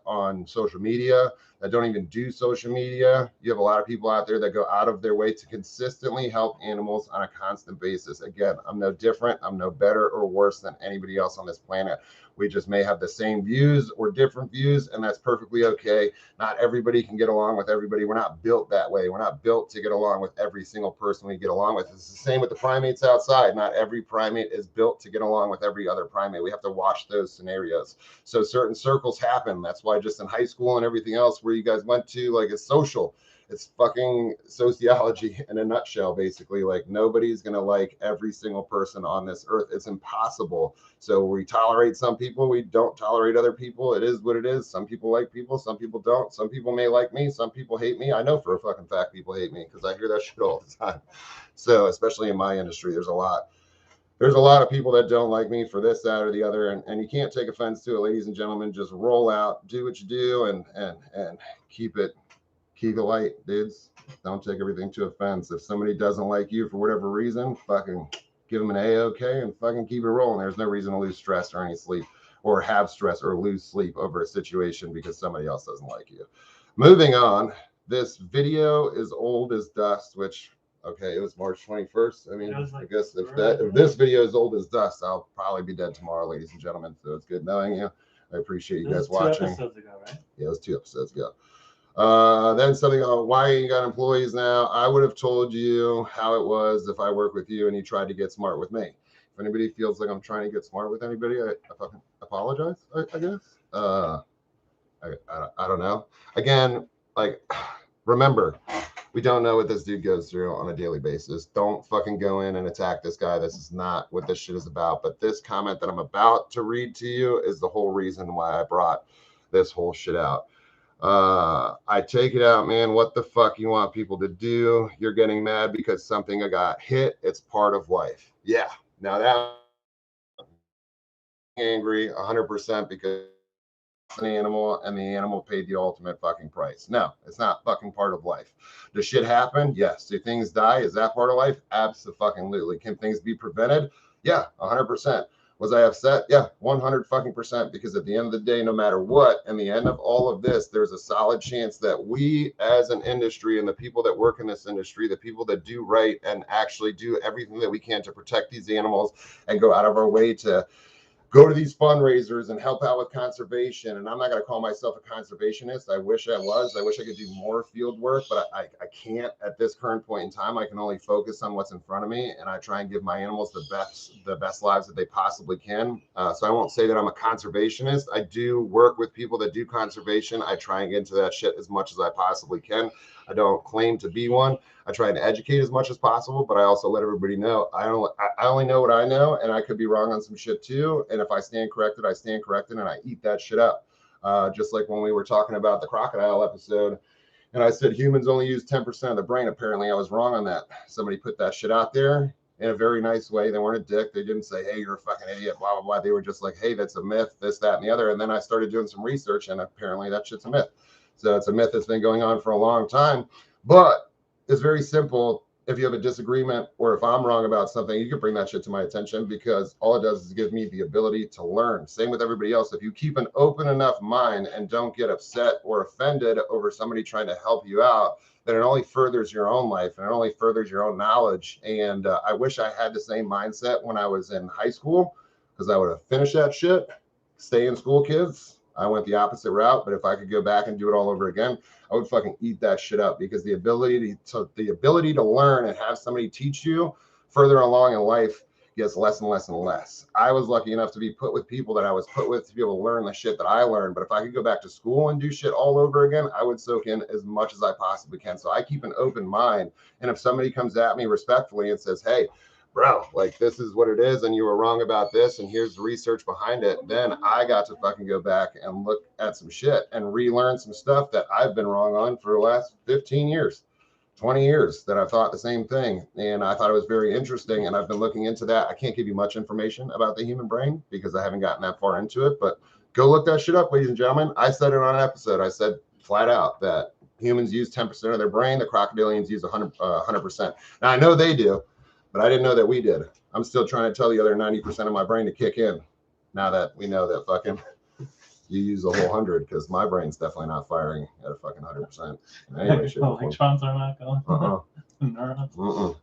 on social media, that don't even do social media. You have a lot of people out there that go out of their way to consistently help animals on a constant basis. Again, I'm no different. I'm no better or worse than anybody else on this planet. We just may have the same views or different views, and that's perfectly okay. Not everybody can get along with everybody. We're not built that way. We're not built to get along with every single person we get along with. It's the same with the primates outside. Not every primate is built to get along with every other primate. We have to watch those scenarios. So certain circles happen. That's why just in high school and everything else where you guys went to, like, it's social. It's fucking sociology in a nutshell, basically. Like, nobody's going to like every single person on this earth. It's impossible. So we tolerate some people. We don't tolerate other people. It is what it is. Some people like people. Some people don't. Some people may like me. Some people hate me. I know for a fucking fact people hate me because I hear that shit all the time. So especially in my industry, there's a lot of people that don't like me for this, that, or the other. And you can't take offense to it, ladies and gentlemen. Just roll out, do what you do, and keep it light, dudes. Don't take everything to offense. If somebody doesn't like you for whatever reason, fucking give them an A-OK and fucking keep it rolling. There's no reason to lose stress or any sleep or have stress or lose sleep over a situation because somebody else doesn't like you. Moving on, this video is old as dust, which, okay, it was March 21st. I mean, I guess if this video is old as dust, I'll probably be dead tomorrow, ladies and gentlemen. So it's good knowing you. I appreciate you guys watching. 2 episodes ago, right? Yeah, it was 2 episodes ago. Then something about why you got employees now. I would have told you how it was if I work with you and you tried to get smart with me. If anybody feels like I'm trying to get smart with anybody, I fucking apologize, I guess. I don't know. Again, like, remember, we don't know what this dude goes through on a daily basis. Don't fucking go in and attack this guy. This is not what this shit is about. But this comment that I'm about to read to you is the whole reason why I brought this whole shit out. I take it out, man. What the fuck you want people to do? You're getting mad because something got hit. It's part of life. Yeah. Now that angry 100% because an animal and the animal paid the ultimate fucking price. No, it's not fucking part of life. Does shit happen? Yes. Do things die? Is that part of life? Absolutely. Can things be prevented? Yeah, 100%. Was I upset? Yeah, 100% because at the end of the day, no matter what, in the end of all of this, there's a solid chance that we as an industry and the people that work in this industry, the people that do right and actually do everything that we can to protect these animals and go out of our way to go to these fundraisers and help out with conservation. And I'm not going to call myself a conservationist. I wish I was. I wish I could do more field work, but I can't at this current point in time. I can only focus on what's in front of me, and I try and give my animals the best lives that they possibly can. So I won't say that I'm a conservationist. I do work with people that do conservation. I try and get into that shit as much as I possibly can. I don't claim to be one. I try to educate as much as possible, but I also let everybody know I only know what I know, and I could be wrong on some shit too. And if I stand corrected, I stand corrected, and I eat that shit up. Just like when we were talking about the crocodile episode, and I said humans only use 10% of the brain. Apparently, I was wrong on that. Somebody put that shit out there in a very nice way. They weren't a dick. They didn't say, "Hey, you're a fucking idiot," blah blah blah. They were just like, "Hey, that's a myth. This, that, and the other." And then I started doing some research, and apparently that shit's a myth. So it's a myth that's been going on for a long time. But it's very simple. If you have a disagreement or if I'm wrong about something, you can bring that shit to my attention because all it does is give me the ability to learn. Same with everybody else. If you keep an open enough mind and don't get upset or offended over somebody trying to help you out, then it only furthers your own life and it only furthers your own knowledge. And I wish I had the same mindset when I was in high school because I would have finished that shit. Stay in school, kids. I went the opposite route, but if I could go back and do it all over again, I would fucking eat that shit up because the ability to learn and have somebody teach you further along in life gets less and less and less. I was lucky enough to be put with people that I was put with to be able to learn the shit that I learned. But if I could go back to school and do shit all over again, I would soak in as much as I possibly can. So I keep an open mind. And if somebody comes at me respectfully and says, "Hey, bro, like this is what it is and you were wrong about this and here's the research behind it," then I got to fucking go back and look at some shit and relearn some stuff that I've been wrong on for the last 15 years, 20 years that I've thought the same thing. And I thought it was very interesting, and I've been looking into that. I can't give you much information about the human brain because I haven't gotten that far into it, but go look that shit up, ladies and gentlemen. I said it on an episode. I said flat out that humans use 10% of their brain. The crocodilians use 100%. Now I know they do, but I didn't know that we did. I'm still trying to tell the other 90% of my brain to kick in. Now that we know that fucking you use a whole 100, because my brain's definitely not firing at a fucking 100%. In any way, shape, or form. Electrons are not going.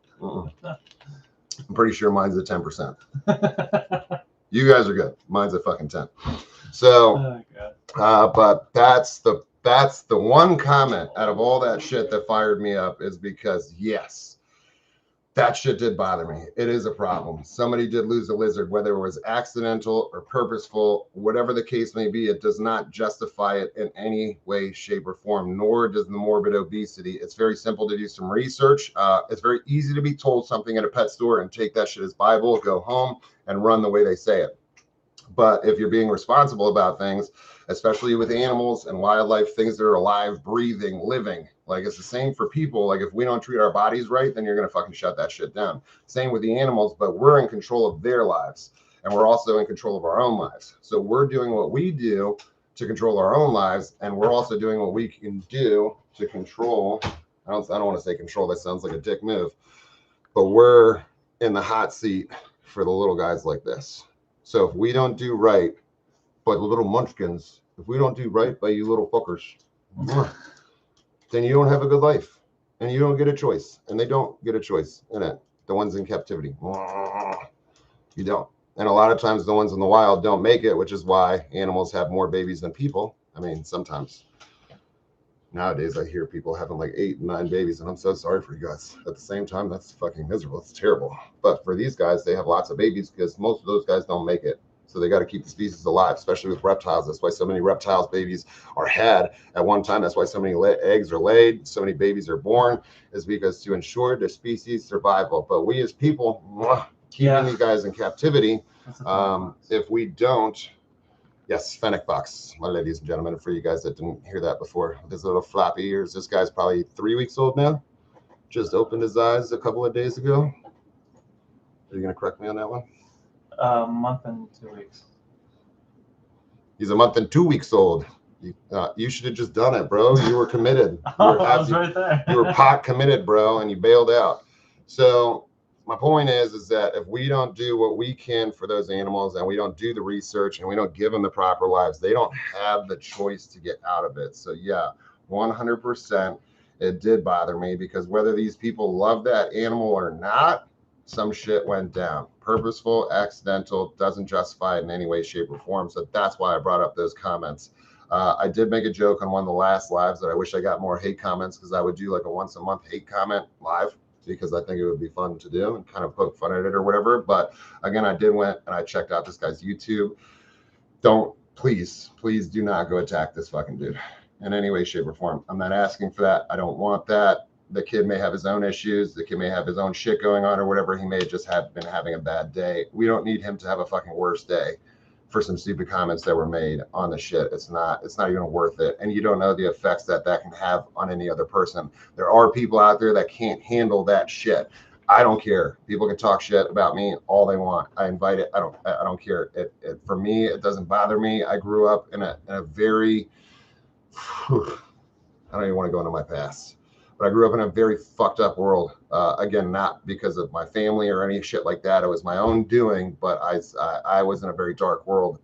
I'm pretty sure mine's at 10%. You guys are good. Mine's at fucking 10. So, but that's the one comment out of all that shit that fired me up is because yes, that shit did bother me. It is a problem. Somebody did lose a lizard, whether it was accidental or purposeful, whatever the case may be. It does not justify it in any way, shape, or form, nor does the morbid obesity. It's very simple to do some research. It's very easy to be told something at a pet store and take that shit as Bible, go home and run the way they say it. But if you're being responsible about things, especially with animals and wildlife, things that are alive, breathing, living, like it's the same for people. Like if we don't treat our bodies right, then you're going to fucking shut that shit down. Same with the animals, but we're in control of their lives and we're also in control of our own lives. So we're doing what we do to control our own lives, and we're also doing what we can do to control. I don't want to say control. That sounds like a dick move, but we're in the hot seat for the little guys like this. So if we don't do right by the little munchkins, if we don't do right by you little fuckers, then you don't have a good life and you don't get a choice, and they don't get a choice in it. The ones in captivity, you don't. And a lot of times the ones in the wild don't make it, which is why animals have more babies than people. I mean, sometimes nowadays I hear people having like 8 and 9 babies, and I'm so sorry for you guys. At the same time, that's fucking miserable. It's terrible. But for these guys, they have lots of babies because most of those guys don't make it. So they got to keep the species alive, especially with reptiles. That's why so many reptiles babies are had at one time. That's why so many eggs are laid, so many babies are born, is because to ensure the species survival. But we as people, keeping these guys in captivity, if we don't, yes, fennec box, my ladies and gentlemen, for you guys that didn't hear that before, with his little floppy ears. This guy's probably 3 weeks old now. Just opened his eyes a couple of days ago. Are you going to correct me on that one? A month and 2 weeks. He's a month and 2 weeks old. You should have just done it, bro. You were committed. I was right there. You were pot committed, bro, and you bailed out. So my point is that if we don't do what we can for those animals, and we don't do the research, and we don't give them the proper lives, they don't have the choice to get out of it. So yeah, 100%, it did bother me, because whether these people love that animal or not, some shit went down. Purposeful, accidental, doesn't justify it in any way, shape, or form. So that's why I brought up those comments. I did make a joke on one of the last lives that I wish I got more hate comments, because I would do like a once a month hate comment live, because I think it would be fun to do and kind of poke fun at it or whatever. But again, I did went and I checked out this guy's YouTube. Please do not go attack this fucking dude in any way, shape, or form. I'm not asking for that. I don't want that. The kid may have his own issues. The kid may have his own shit going on or whatever. He may just have been having a bad day. We don't need him to have a fucking worse day for some stupid comments that were made on the shit. It's not even worth it. And you don't know the effects that can have on any other person. There are people out there that can't handle that shit. I don't care. People can talk shit about me all they want. I invite it. I don't care. It for me, it doesn't bother me. I grew up in a very, I don't even want to go into my past, but I grew up in a very fucked up world. Again, not because of my family or any shit like that. It was my own doing, but I was in a very dark world.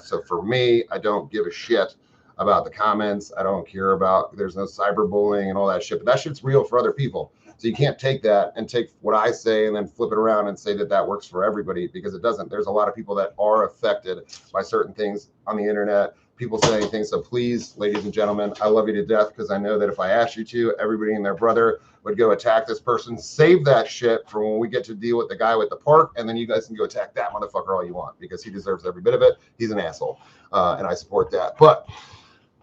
So for me, I don't give a shit about the comments. I don't care about, there's no cyberbullying and all that shit, but that shit's real for other people. So you can't take that and take what I say and then flip it around and say that works for everybody, because it doesn't. There's a lot of people that are affected by certain things on the internet, people saying things. So please, ladies and gentlemen, I love you to death, because I know that if I asked you to, everybody and their brother would go attack this person. Save that shit for when we get to deal with the guy with the park, and then you guys can go attack that motherfucker all you want, because he deserves every bit of it. He's an asshole, and I support that. But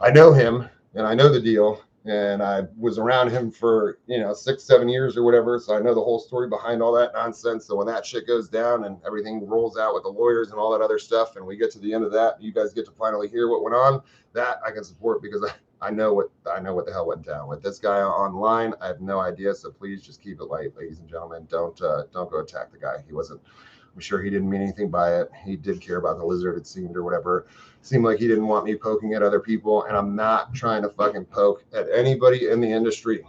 I know him, and I know the deal, and I was around him for 6-7 years or whatever, so I know the whole story behind all that nonsense. So when that shit goes down and everything rolls out with the lawyers and all that other stuff, and we get to the end of that, you guys get to finally hear what went on, that I can support, because I know what the hell went down with this guy online. I have no idea, so please just keep it light, ladies and gentlemen. Don't go attack the guy. I'm sure he didn't mean anything by it. He did care about the lizard, it seemed, or whatever. It seemed like he didn't want me poking at other people, and I'm not trying to fucking poke at anybody in the industry.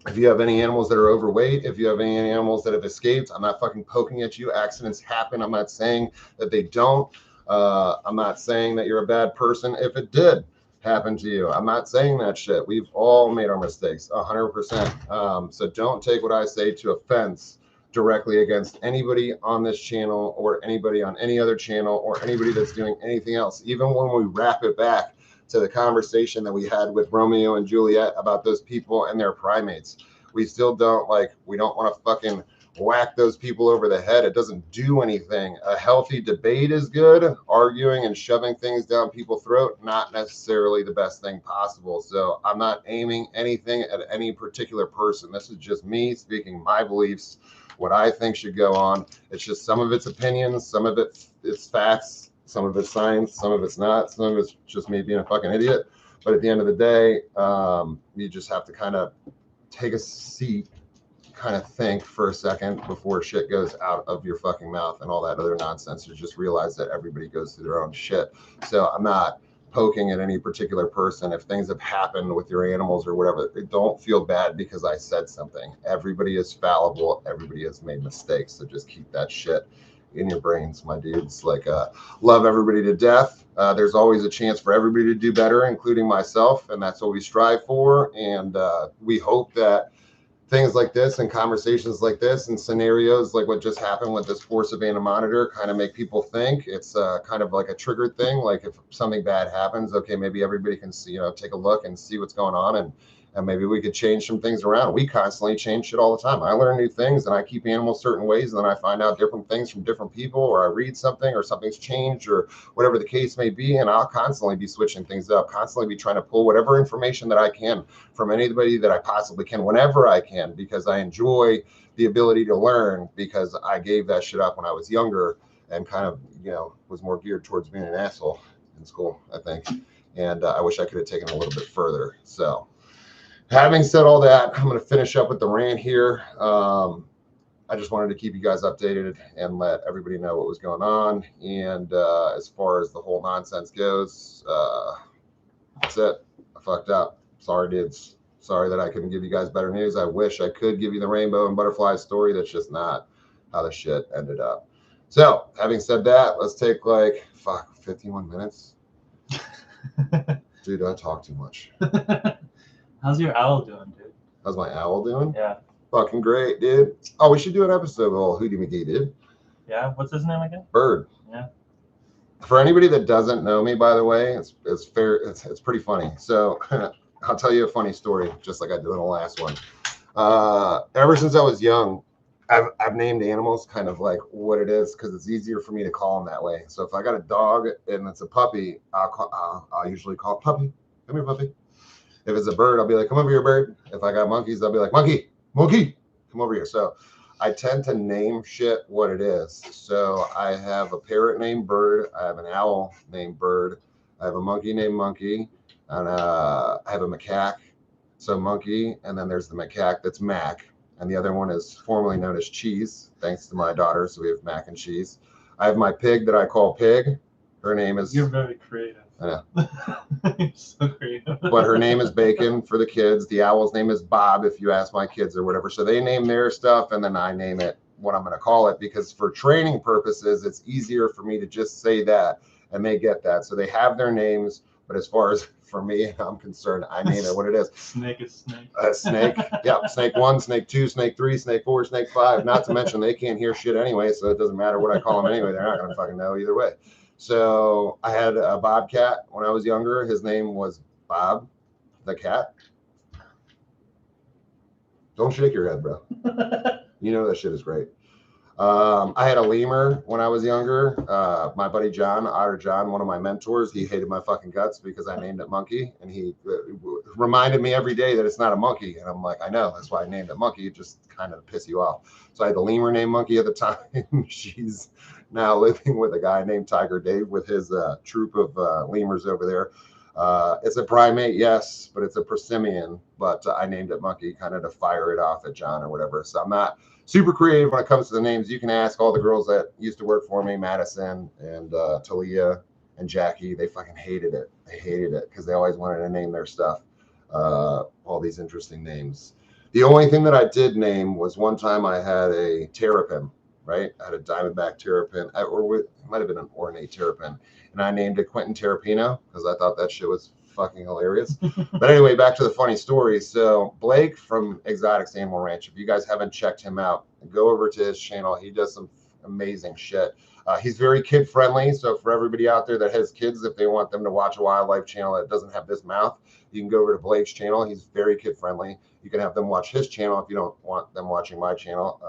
If you have any animals that are overweight, if you have any animals that have escaped, I'm not fucking poking at you. Accidents happen. I'm not saying that they don't. I'm not saying that you're a bad person if it did happen to you. I'm not saying that shit. We've all made our mistakes, 100%. So don't take what I say to offense directly against anybody on this channel, or anybody on any other channel, or anybody that's doing anything else. Even when we wrap it back to the conversation that we had with Romeo and Juliet about those people and their primates, we still don't want to fucking whack those people over the head. It doesn't do anything. A healthy debate is good. Arguing and shoving things down people's throat, not necessarily the best thing possible. So I'm not aiming anything at any particular person. This is just me speaking my beliefs, what I think should go on. It's just some of it's opinions, some of it's facts, some of it's science, some of it's not, some of it's just me being a fucking idiot. But at the end of the day, you just have to kind of take a seat, kind of think for a second before shit goes out of your fucking mouth and all that other nonsense. To just realize that everybody goes through their own shit. So I'm not poking at any particular person. If things have happened with your animals or whatever, don't feel bad because I said something. Everybody is fallible. Everybody has made mistakes. So just keep that shit in your brains, my dudes. Like, love everybody to death. There's always a chance for everybody to do better, including myself, and that's what we strive for. And we hope that things like this and conversations like this and scenarios like what just happened with this poor Savannah monitor kind of make people think. It's kind of like a triggered thing. Like if something bad happens, okay, maybe everybody can see, take a look and see what's going on, and maybe we could change some things around. We constantly change shit all the time. I learn new things and I keep animals certain ways, and then I find out different things from different people, or I read something or something's changed or whatever the case may be. And I'll constantly be switching things up, constantly be trying to pull whatever information that I can from anybody that I possibly can, whenever I can, because I enjoy the ability to learn, because I gave that shit up when I was younger and kind of, was more geared towards being an asshole in school, I think. And I wish I could have taken it a little bit further. So having said all that, I'm going to finish up with the rant here. I just wanted to keep you guys updated and let everybody know what was going on. And as far as the whole nonsense goes, that's it. I fucked up. Sorry, dudes. Sorry that I couldn't give you guys better news. I wish I could give you the rainbow and butterfly story. That's just not how the shit ended up. So having said that, let's take 51 minutes. Dude, I talk too much. How's your owl doing, dude? How's my owl doing? Yeah. Fucking great, dude. Oh, we should do an episode of old Hootie McGee, dude. Yeah? What's his name again? Bird. Yeah. For anybody that doesn't know me, by the way, it's fair. It's pretty funny. So I'll tell you a funny story, just like I did in the last one. Ever since I was young, I've named animals kind of like what it is, because it's easier for me to call them that way. So if I got a dog and it's a puppy, I'll usually call it puppy. Come here, puppy. If it's a bird, I'll be like, come over here, bird. If I got monkeys, I'll be like, monkey, come over here. So I tend to name shit what it is. So I have a parrot named Bird. I have an owl named Bird. I have a monkey named Monkey. And I have a macaque, so Monkey. And then there's the macaque that's Mac. And the other one is formerly known as Cheese, thanks to my daughter. So we have Mac and Cheese. I have my pig that I call Pig. Her name is... You're very creative. I know. You're so creative. But her name is Bacon for the kids. The owl's name is Bob, if you ask my kids or whatever. So they name their stuff, and then I name it what I'm going to call it, because for training purposes, it's easier for me to just say that, and they get that. So they have their names, but as far as for me, I'm concerned, I name it what it is. Snake is snake. Snake. Yeah. Snake 1, Snake 2, Snake 3, Snake 4, Snake 5. Not to mention they can't hear shit anyway, so it doesn't matter what I call them anyway. They're not going to fucking know either way. So I had a bobcat when I was younger. His name was Bob the cat. Don't shake your head, bro. You know that shit is great. I had a lemur when I was younger. My buddy John, Otter John, one of my mentors, he hated my fucking guts because I named it Monkey. And he reminded me every day that it's not a monkey. And I'm like, I know, that's why I named it Monkey, just kind of piss you off. So I had the lemur named Monkey at the time. She's now living with a guy named Tiger Dave with his troop of lemurs over there. It's a primate, yes, but it's a prosimian. But I named it Monkey kind of to fire it off at John or whatever. So I'm not super creative when it comes to the names. You can ask all the girls that used to work for me, Madison and Talia and Jackie. They fucking hated it. They hated it because they always wanted to name their stuff all these interesting names. The only thing that I did name was one time I had a terrapin, right? I had a diamondback terrapin, or it might have been an ornate terrapin, and I named it Quentin Terrapino because I thought that shit was fucking hilarious. But anyway, back to the funny story. So Blake from Exotics Animal Ranch, if you guys haven't checked him out, go over to his channel. He does some amazing shit. He's very kid friendly. So for everybody out there that has kids, if they want them to watch a wildlife channel that doesn't have this mouth, you can go over to Blake's channel. He's very kid friendly. You can have them watch his channel if you don't want them watching my channel.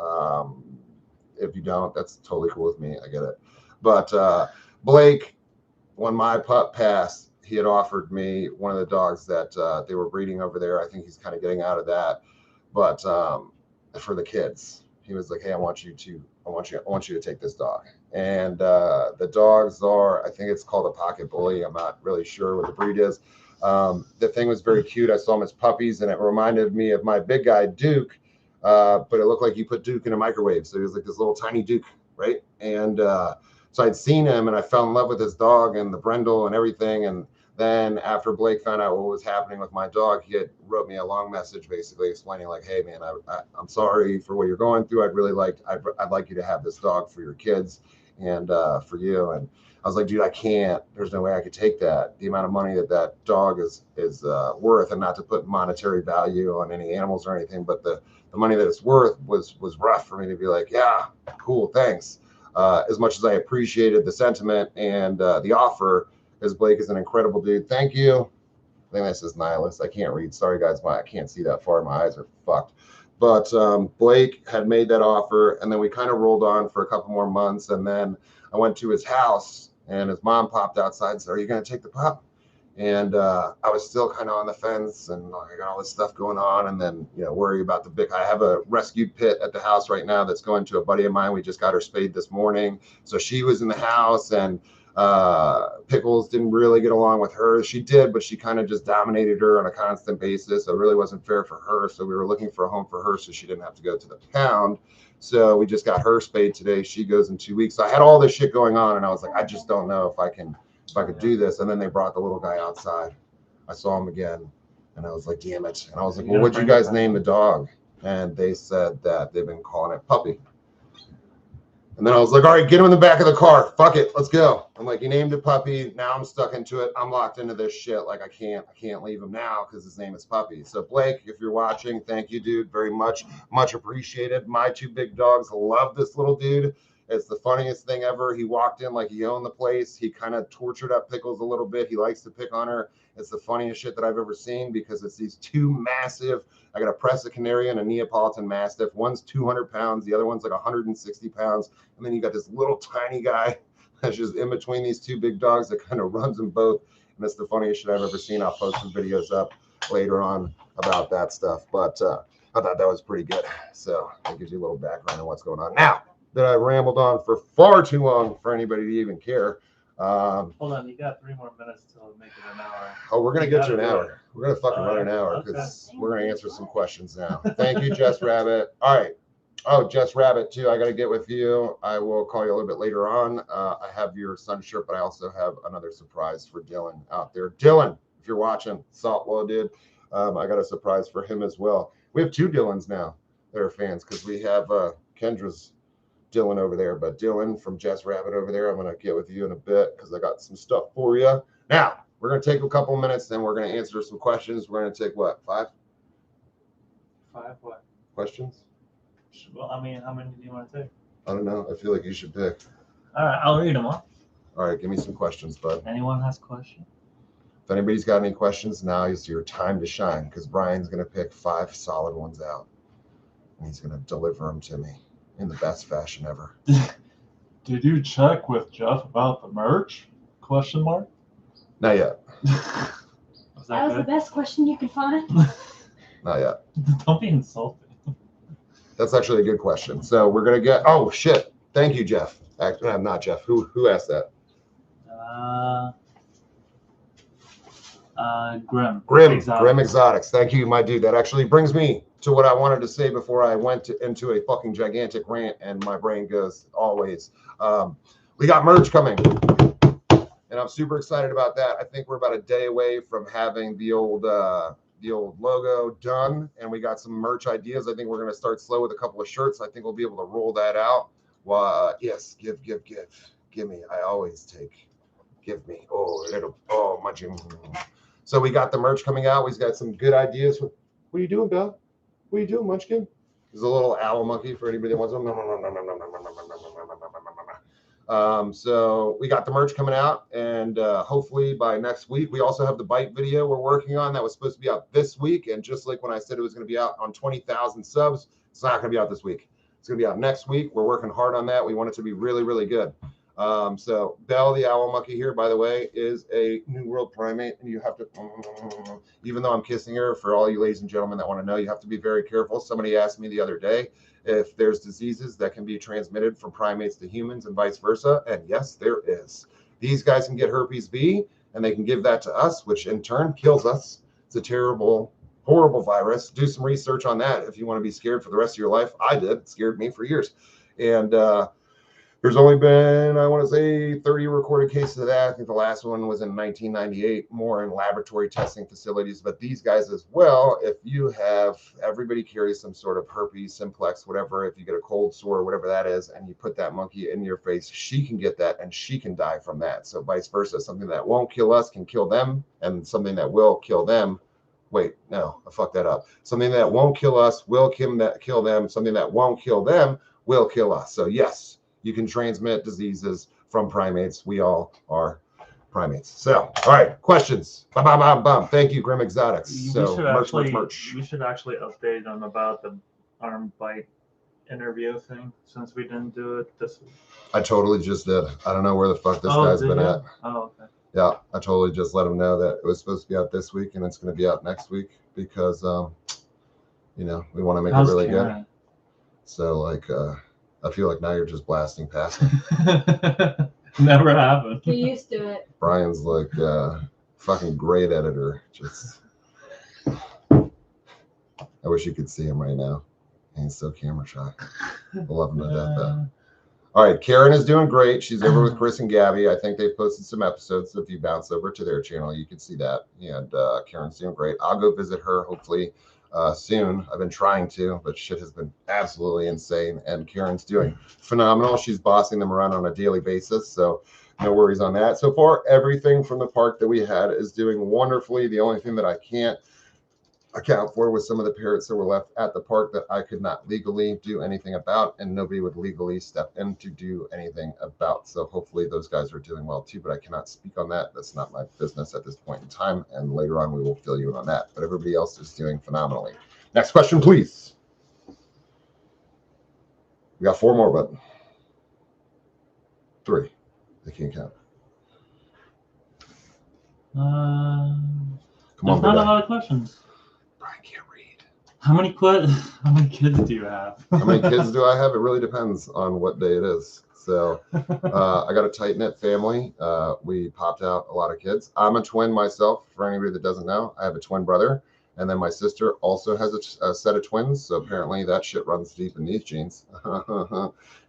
If you don't, that's totally cool with me. I get it. But Blake, when my pup passed, he had offered me one of the dogs that they were breeding over there. I think he's kind of getting out of that, but for the kids, he was like, "Hey, I want you to take this dog." And the dogs are, I think it's called a pocket bully. I'm not really sure what the breed is. The thing was very cute. I saw him as puppies, and it reminded me of my big guy Duke, but it looked like you put Duke in a microwave. So he was like this little tiny Duke, right? And so I'd seen him, and I fell in love with his dog and the brindle and everything. And then after Blake found out what was happening with my dog, he had wrote me a long message basically explaining like, "Hey man, I'm sorry for what you're going through. I'd like you to have this dog for your kids and for you." And I was like, "Dude, I can't. There's no way I could take that. The amount of money that dog is worth, and not to put monetary value on any animals or anything, but the money that it's worth was rough for me to be like, yeah, cool, thanks." As much as I appreciated the sentiment and the offer, as Blake is an incredible dude. Thank you. I think that says nihilist. I can't read. Sorry, guys. I can't see that far. My eyes are fucked. But Blake had made that offer, and then we kind of rolled on for a couple more months. And then I went to his house, and his mom popped outside and said, "Are you going to take the pup?" And I was still kind of on the fence, and I got all this stuff going on, and then worry about the big. I have a rescued pit at the house right now that's going to a buddy of mine. We just got her spayed this morning, so she was in the house, and Pickles didn't really get along with her. She did, but she kind of just dominated her on a constant basis. So it really wasn't fair for her. So we were looking for a home for her so she didn't have to go to the pound. So we just got her spayed today. She goes in 2 weeks. So I had all this shit going on, and I was like, I just don't know if I could do this. And then they brought the little guy outside. I saw him again, and I was like, damn it. And I was like, well, what'd you guys name the dog? And they said that they've been calling it Puppy. And then I was like, all right, get him in the back of the car. Fuck it, let's go. I'm like, you named it Puppy. Now I'm stuck into it. I'm locked into this shit. Like I can't leave him now because his name is Puppy. So Blake, if you're watching, thank you, dude, very much appreciated. My two big dogs love this little dude. It's the funniest thing ever. He walked in like he owned the place. He kind of tortured up Pickles a little bit. He likes to pick on her. It's the funniest shit that I've ever seen because it's these two massive. I got a Presa Canary and a Neapolitan Mastiff. One's 200 pounds. The other one's like 160 pounds. And then you got this little tiny guy that's just in between these two big dogs that kind of runs them both. And that's the funniest shit I've ever seen. I'll post some videos up later on about that stuff. But I thought that was pretty good. So that gives you a little background on what's going on. Now that I rambled on for far too long for anybody to even care. Hold on, you got 3 more minutes till make it an hour. Oh, we're going to get to an hour. We're going to fucking run an hour because we're going to answer some questions now. Thank you, Jess Rabbit. All right. Oh, Jess Rabbit, too. I got to get with you. I will call you a little bit later on. I have your sun shirt, but I also have another surprise for Dylan out there. Dylan, if you're watching, Saltwell did. I got a surprise for him as well. We have 2 Dylans now that are fans because we have Kendra's Dylan over there, but Dylan from Jess Rabbit over there, I'm going to get with you in a bit because I got some stuff for you. Now, we're going to take a couple minutes, then we're going to answer some questions. We're going to take what, 5? 5 what? Questions? Well, I mean, how many do you want to take? I don't know. I feel like you should pick. All right, I'll read them all. All right, give me some questions, bud. Anyone has questions? If anybody's got any questions, now is your time to shine because Brian's going to pick 5 solid ones out, and he's going to deliver them to me in the best fashion ever. Did you check with Jeff about the merch? Question mark. Not yet. That was the best question you could find. Not yet. Don't be insulted. That's actually a good question. So we're gonna get. Oh shit! Thank you, Jeff. Actually, I'm not Jeff. Who asked that? Grim Exotics. Thank you, my dude. That actually brings me to what I wanted to say before I went into a fucking gigantic rant, and my brain goes always. We got merch coming, and I'm super excited about that. I think we're about a day away from having the old logo done, and we got some merch ideas. I think we're going to start slow with a couple of shirts. I think we'll be able to roll that out. Well, yes, give me. I always take. Give me. Oh, munching. So we got the merch coming out. We've got some good ideas. What are you doing, Bill? What are you doing, Munchkin? There's a little owl monkey for anybody that wants them. So we got the merch coming out, and hopefully by next week. We also have the bite video we're working on that was supposed to be out this week, and just like when I said it was going to be out on 20,000 subs, it's not going to be out this week. It's going to be out next week. We're working hard on that. We want it to be really, really good. So Belle the owl monkey here, by the way, is a New World primate, and you have to, even though I'm kissing her, for all you ladies and gentlemen that want to know, you have to be very careful. Somebody asked me the other day if there's diseases that can be transmitted from primates to humans and vice versa, and yes, there is. These guys can get herpes B, and they can give that to us, which in turn kills us. It's a terrible, horrible virus. Do some research on that if you want to be scared for the rest of your life. I did. It scared me for years. And there's only been, I want to say, 30 recorded cases of that. I think the last one was in 1998, more in laboratory testing facilities. But these guys as well, if you have, everybody carries some sort of herpes, simplex, whatever. If you get a cold sore, whatever that is, and you put that monkey in your face, she can get that and she can die from that. So vice versa, something that won't kill us can kill them, and something that will kill them. Wait, no, I fucked that up. Something that won't kill us will kill them. Something that won't kill them will kill us. So yes, you can transmit diseases from primates. We all are primates. So, all right, questions. Bum, bum, bum, bum. Thank you, Grim Exotics. So, merch. We should actually update them about the arm bite interview thing, since we didn't do it this week. I totally just did. I don't know where the fuck this guy's been at. Oh, okay. Yeah, I totally just let him know that it was supposed to be out this week and it's going to be out next week because, you know, we want to make it really good. So, like, I feel like now you're just blasting past me. Never happened. You're used to it. Brian's like fucking great editor. Just, I wish you could see him right now. He's so camera shy. I love him to death, though. All right, Karen is doing great. She's over with Chris and Gabby. I think they've posted some episodes. So if you bounce over to their channel, you can see that. And Karen's doing great. I'll go visit her hopefully soon. I've been trying to, but shit has been absolutely insane. And Karen's doing phenomenal. She's bossing them around on a daily basis. So no worries on that. So far, everything from the park that we had is doing wonderfully. The only thing that I can't account for was some of the parrots that were left at the park that I could not legally do anything about, and nobody would legally step in to do anything about. So hopefully those guys are doing well too, but I cannot speak on that. That's not my business at this point in time, and later on we will fill you in on that. But everybody else is doing phenomenally. Next question, please. We got 4 more, but 3. They can't count. Come on, not a lot of questions. Brian can't read. How many kids do you have? How many kids do I have? It really depends on what day it is. So I got a tight-knit family. We popped out a lot of kids. I'm a twin myself. For anybody that doesn't know, I have a twin brother. And then my sister also has a set of twins. So apparently that shit runs deep in these genes.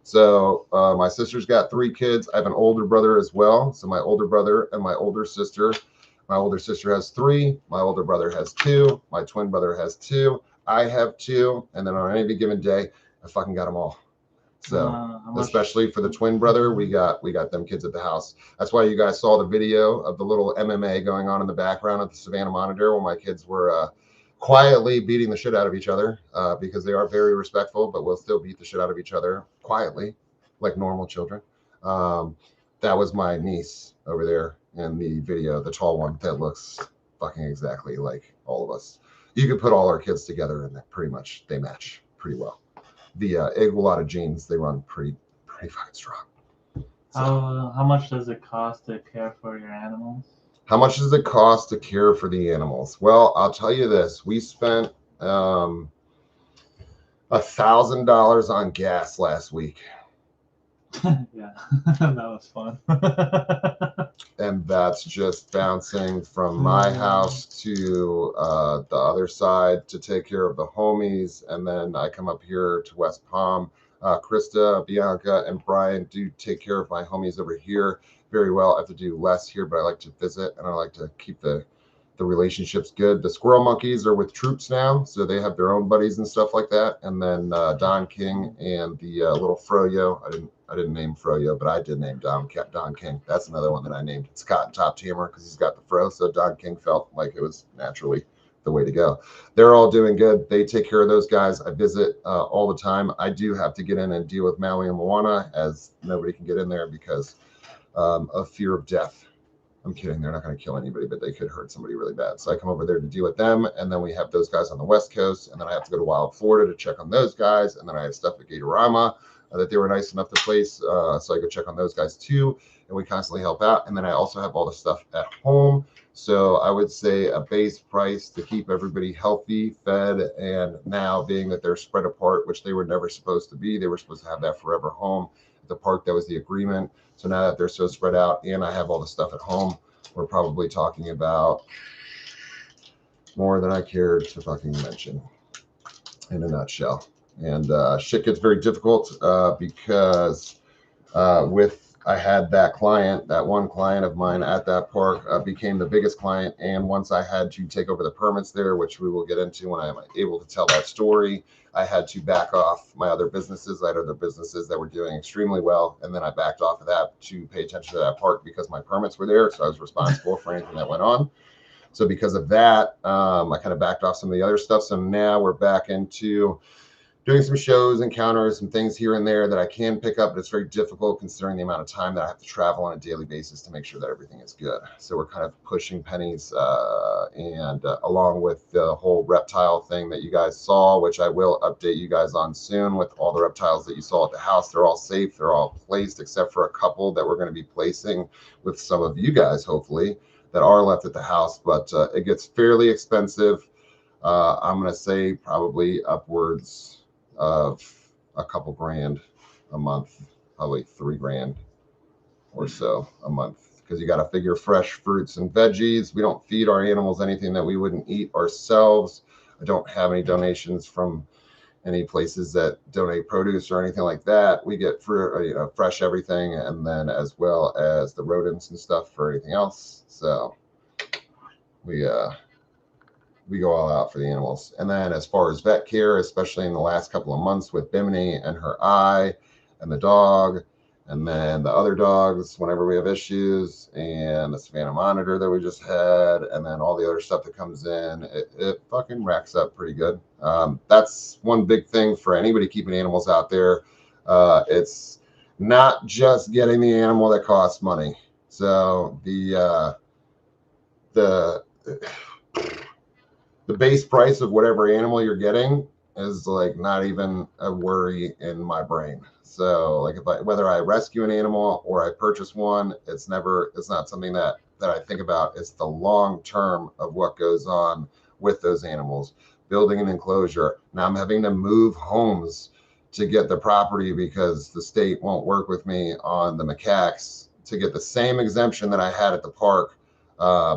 So my sister's got 3 kids. I have an older brother as well. So my older brother and my older sister. My older sister has 3. My older brother has 2. My twin brother has 2. I have 2. And then on any given day, I fucking got them all. So especially for the twin brother, we got them kids at the house. That's why you guys saw the video of the little MMA going on in the background at the Savannah monitor while my kids were quietly beating the shit out of each other because they are very respectful, but will still beat the shit out of each other quietly, like normal children. That was my niece over there in the video, the tall one that looks fucking exactly like all of us. You could put all our kids together and pretty much they match pretty well. The Igualada genes, they run pretty fucking strong. So, how much does it cost to care for your animals? How much does it cost to care for the animals? Well, I'll tell you this. We spent $1,000 on gas last week. Yeah, that was fun. And that's just bouncing from my house to the other side to take care of the homies. And then I come up here to West Palm. Krista, Bianca, and Brian do take care of my homies over here very well. I have to do less here, but I like to visit and I like to keep the relationships good. The squirrel monkeys are with troops now, so they have their own buddies and stuff like that. And then Don King and the little Froyo. I didn't name Froyo, but I did name Don King. That's another one that I named. It's Cotton Top Tamer because he's got the fro. So Don King felt like it was naturally the way to go. They're all doing good. They take care of those guys. I visit all the time. I do have to get in and deal with Maui and Moana, as nobody can get in there because of fear of death. I'm kidding. They're not going to kill anybody, but they could hurt somebody really bad. So I come over there to deal with them. And then we have those guys on the West Coast. And then I have to go to Wild Florida to check on those guys. And then I have stuff at Gatorama that they were nice enough to place. So I go check on those guys too. And we constantly help out. And then I also have all the stuff at home. So I would say a base price to keep everybody healthy, fed, and now being that they're spread apart, which they were never supposed to be. They were supposed to have that forever home at the park. That was the agreement. So now that they're so spread out and I have all the stuff at home, we're probably talking about more than I cared to fucking mention in a nutshell. And shit gets very difficult because I had that client, that one client of mine at that park became the biggest client. And once I had to take over the permits there, which we will get into when I'm able to tell that story, I had to back off my other businesses. I had other businesses that were doing extremely well. And then I backed off of that to pay attention to that park because my permits were there. So I was responsible for anything that went on. So because of that, I kind of backed off some of the other stuff. So now we're back into doing some shows, encounters, some things here and there that I can pick up, but it's very difficult considering the amount of time that I have to travel on a daily basis to make sure that everything is good. So we're kind of pushing pennies and along with the whole reptile thing that you guys saw, which I will update you guys on soon with all the reptiles that you saw at the house. They're all safe. They're all placed except for a couple that we're going to be placing with some of you guys, hopefully, that are left at the house. But it gets fairly expensive. I'm going to say probably upwards of a couple grand a month, probably $3 or so a month, because you got to figure fresh fruits and veggies. We don't feed our animals anything that we wouldn't eat ourselves. I don't have any donations from any places that donate produce or anything like that. We get fresh everything, and then as well as the rodents and stuff for anything else. So we go all out for the animals. And then as far as vet care, especially in the last couple of months with Bimini and her eye and the dog, and then the other dogs whenever we have issues, and the Savannah monitor that we just had, and then all the other stuff that comes in, it fucking racks up pretty good. That's one big thing for anybody keeping animals out there. It's not just getting the animal that costs money. So the base price of whatever animal you're getting is like not even a worry in my brain. So like whether I rescue an animal or I purchase one, it's not something that I think about. It's the long term of what goes on with those animals. Building an enclosure. Now I'm having to move homes to get the property because the state won't work with me on the macaques to get the same exemption that I had at the park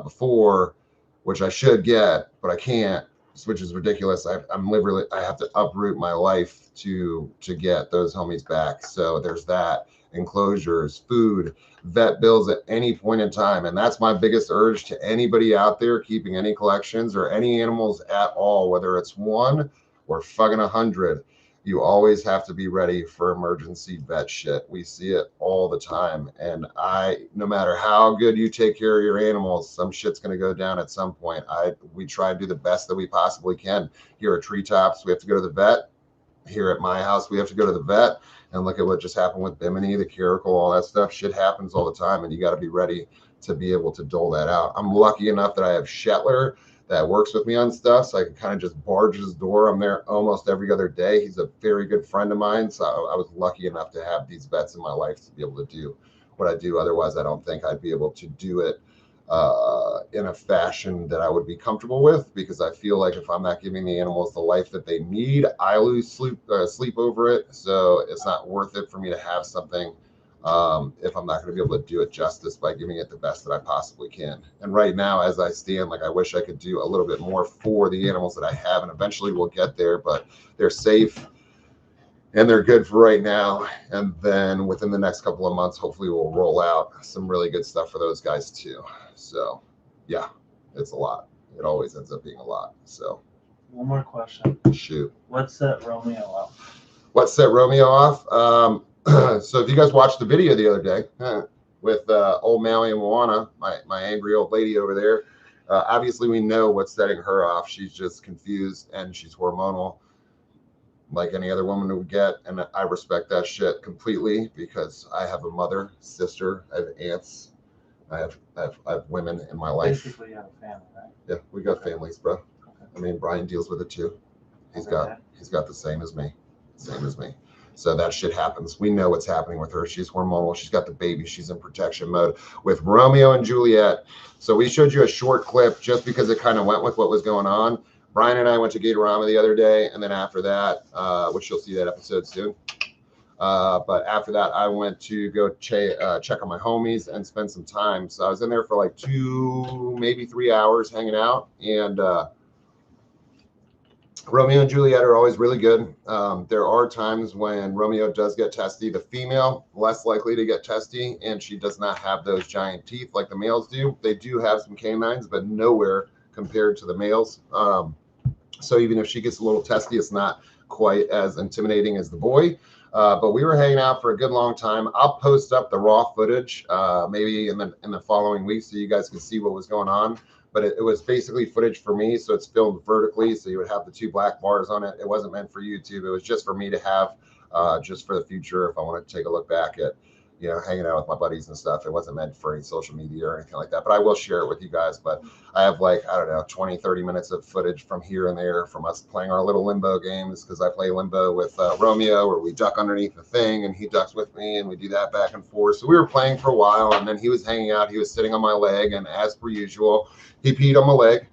before, which I should get, but I can't, which is ridiculous. I have to uproot my life to get those homies back. So there's that. Enclosures, food, vet bills at any point in time. And that's my biggest urge to anybody out there keeping any collections or any animals at all, whether it's one or fucking 100. You always have to be ready for emergency vet shit. We see it all the time. And no matter how good you take care of your animals, some shit's going to go down at some point. We try to do the best that we possibly can. Here at Treetops, we have to go to the vet. Here at my house, we have to go to the vet. And look at what just happened with Bimini, the Caracal, all that stuff. Shit happens all the time, and you got to be ready to be able to dole that out. I'm lucky enough that I have Shetler that works with me on stuff, so I can kind of just barge his door. I'm there almost every other day. He's a very good friend of mine, so I was lucky enough to have these vets in my life to be able to do what I do. Otherwise, I don't think I'd be able to do it in a fashion that I would be comfortable with, because I feel like if I'm not giving the animals the life that they need, I lose sleep over it. So it's not worth it for me to have something if I'm not going to be able to do it justice by giving it the best that I possibly can. And right now, as I stand, like I wish I could do a little bit more for the animals that I have, and eventually we'll get there, but they're safe and they're good for right now. And then within the next couple of months, hopefully we'll roll out some really good stuff for those guys too. So yeah, it's a lot. It always ends up being a lot. So one more question. Shoot. What set Romeo off? What set Romeo off? So if you guys watched the video the other day with old Maui and Moana, my angry old lady over there, Obviously, we know what's setting her off. She's just confused and she's hormonal, like any other woman would get. And I respect that shit completely because I have a mother, sister, I have aunts, I have women in my life. Basically, you have a family, right? Yeah, we got families, bro. Okay. I mean, Brian deals with it too. He's Okay. got the same as me. So that shit happens. We know what's happening with her. She's hormonal. She's got the baby. She's in protection mode with Romeo and Juliet. So we showed you a short clip just because it kind of went with what was going on. Brian and I went to Gatorama the other day, and then after that, which you'll see that episode soon. But after that, I went to go check on my homies and spend some time. So I was in there for like 2, maybe 3 hours hanging out. And Romeo and Juliet are always really good. There are times when Romeo does get testy. The female, less likely to get testy, and she does not have those giant teeth like the males do. They do have some canines, but nowhere compared to the males. So even if she gets a little testy, it's not quite as intimidating as the boy. But we were hanging out for a good long time. I'll post up the raw footage maybe in the following week so you guys can see what was going on. But it was basically footage for me, so it's filmed vertically, so you would have the 2 black bars on it. It wasn't meant for YouTube. It was just for me to have, just for the future if I wanted to take a look back at, you know, hanging out with my buddies and stuff. It wasn't meant for any social media or anything like that, but I will share it with you guys. But I have like, I don't know, 20, 30 minutes of footage from here and there from us playing our little limbo games, because I play limbo with Romeo, where we duck underneath the thing and he ducks with me and we do that back and forth. So we were playing for a while, and then he was hanging out. He was sitting on my leg, and as per usual, he peed on my leg.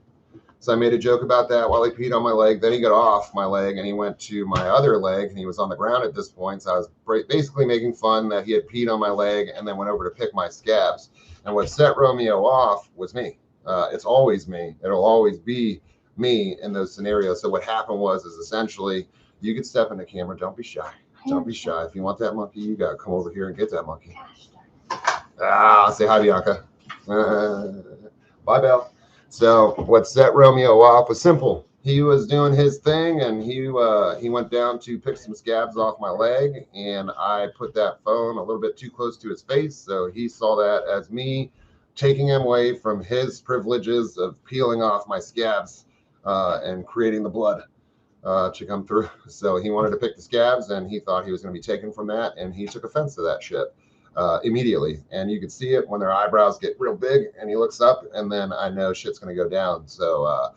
So I made a joke about that while he peed on my leg. Then he got off my leg and he went to my other leg, and he was on the ground at this point. So I was basically making fun that he had peed on my leg and then went over to pick my scabs. And what set Romeo off was me. It's always me. It'll always be me in those scenarios. So what happened is essentially, you could step in the camera. Don't be shy. Don't be shy. If you want that monkey, you got to come over here and get that monkey. Say hi, Bianca. Bye, Belle. So what set Romeo off was simple. He was doing his thing, and he went down to pick some scabs off my leg, and I put that phone a little bit too close to his face, so he saw that as me taking him away from his privileges of peeling off my scabs and creating the blood to come through. So he wanted to pick the scabs, and he thought he was going to be taken from that, and he took offense to that shit. Immediately, and you can see it when their eyebrows get real big and he looks up, and then I know shit's going to go down. So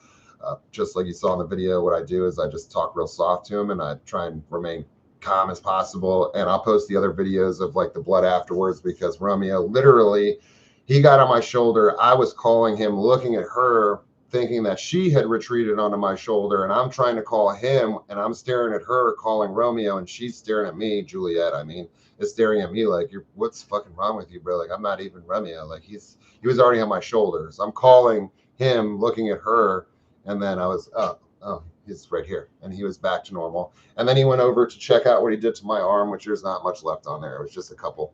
just like you saw in the video, what I do is I just talk real soft to him, and I try and remain calm as possible. And I'll post the other videos of like the blood afterwards, because Romeo literally, he got on my shoulder. I was calling him, looking at her, thinking that she had retreated onto my shoulder, and I'm trying to call him, and I'm staring at her calling Romeo, and she's staring at me, Juliet, I mean, is staring at me like, what's fucking wrong with you, bro? Like, I'm not even Romeo. Like, he was already on my shoulders. I'm calling him, looking at her, and then I was, oh, he's right here, and he was back to normal. And then he went over to check out what he did to my arm, which there's not much left on there. It was just a couple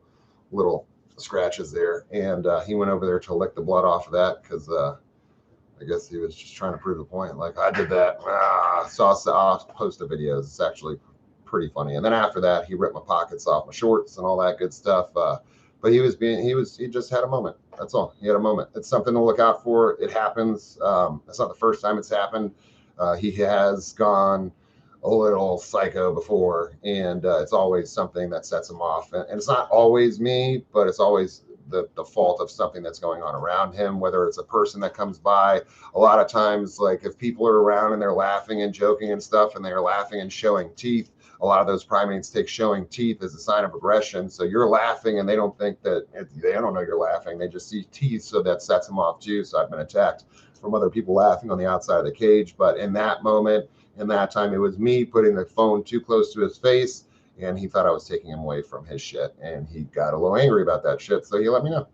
little scratches there, and he went over there to lick the blood off of that, because I guess he was just trying to prove the point. Like, I did that. So I'll post the videos. It's actually pretty funny. And then after that, he ripped my pockets off my shorts and all that good stuff. But he just had a moment. That's all. He had a moment. It's something to look out for. It happens. It's not the first time it's happened. He has gone a little psycho before, and it's always something that sets him off. And it's not always me, but it's always the fault of something that's going on around him, whether it's a person that comes by. A lot of times, like if people are around and they're laughing and joking and stuff, and they're laughing and showing teeth, a lot of those primates take showing teeth as a sign of aggression. So you're laughing and they don't think that, they don't know you're laughing. They just see teeth, so that sets them off too. So I've been attacked from other people laughing on the outside of the cage. But in that moment, in that time, it was me putting the phone too close to his face, and he thought I was taking him away from his shit, and he got a little angry about that shit. So he let me know.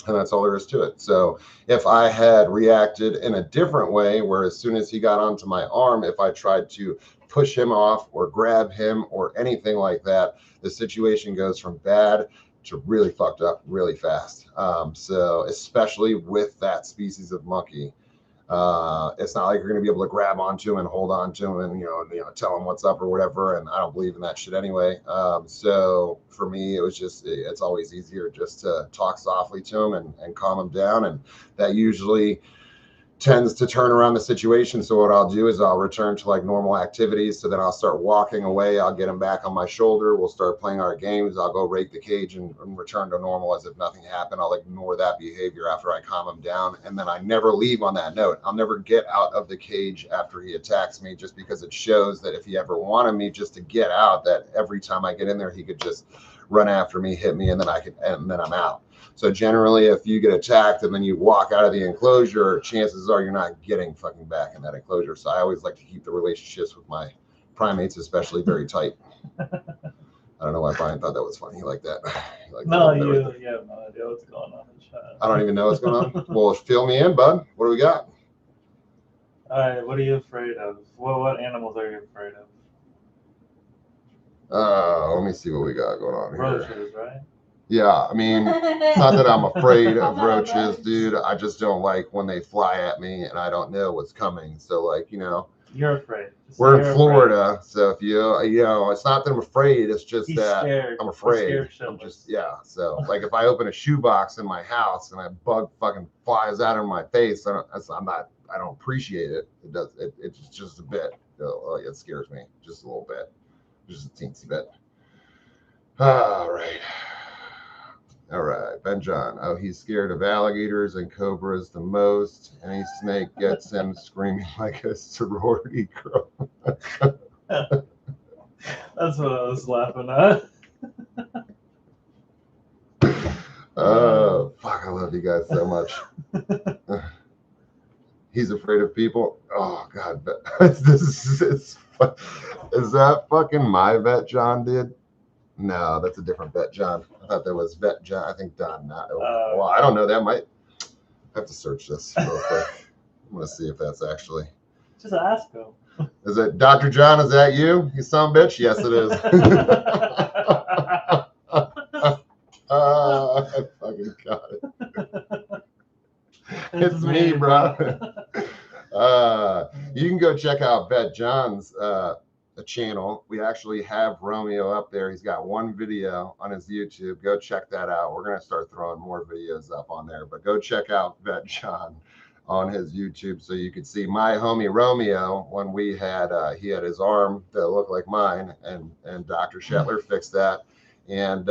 And that's all there is to it. So if I had reacted in a different way, where as soon as he got onto my arm, if I tried to push him off or grab him or anything like that, the situation goes from bad to really fucked up really fast. So especially with that species of monkey, it's not like you're going to be able to grab onto him and hold on to him and, you know, tell him what's up or whatever. And I don't believe in that shit anyway. So for me, it was just, it's always easier just to talk softly to him and calm him down. And that usually tends to turn around the situation. So what I'll do is I'll return to like normal activities. So then I'll start walking away. I'll get him back on my shoulder. We'll start playing our games. I'll go rake the cage and return to normal as if nothing happened. I'll ignore that behavior after I calm him down. And then I never leave on that note. I'll never get out of the cage after he attacks me, just because it shows that if he ever wanted me just to get out, that every time I get in there, he could just run after me, hit me, and then I'm out. So generally, if you get attacked and then you walk out of the enclosure, chances are you're not getting fucking back in that enclosure. So I always like to keep the relationships with my primates, especially, very tight. I don't know why Brian thought that was funny. He liked that. He liked No, that you right have no idea what's going on in chat. I don't even know what's going on. Well, fill me in, bud. What do we got? All right, what are you afraid of? What animals are you afraid of? Let me see what we got going on here. Roaches, right? Yeah, I mean, not that I'm afraid of roaches, dude. I just don't like when they fly at me and I don't know what's coming. So, like, you know, you're afraid. We're in Florida, so if you know, it's not that I'm afraid. It's just He's that scared. I'm afraid. I'm just So, like, if I open a shoebox in my house and a bug fucking flies out of my face, I don't appreciate it. It does. It's just a bit. It scares me just a little bit, just a teensy bit. All right, Ben John. Oh, he's scared of alligators and cobras the most. Any snake gets him screaming like a sorority girl. That's what I was laughing at. Oh, fuck, I love you guys so much. He's afraid of people. Oh, God. Is that fucking my vet John did? No, that's a different vet John. I thought that was vet John. I think Don. Well, I don't know. That might have to search this real quick. I'm going to see if that's actually. Just ask him. Is it Dr. John? Is that you? You son of a bitch? Yes, it is. I fucking got it. It's me, bro. You can go check out Vet John's channel. We actually have Romeo up there. He's got one video on his YouTube. Go check that out. We're going to start throwing more videos up on there, but go check out Vet John on his YouTube so you could see my homie Romeo when we had he had his arm that looked like mine, and Dr. Shetler fixed that. And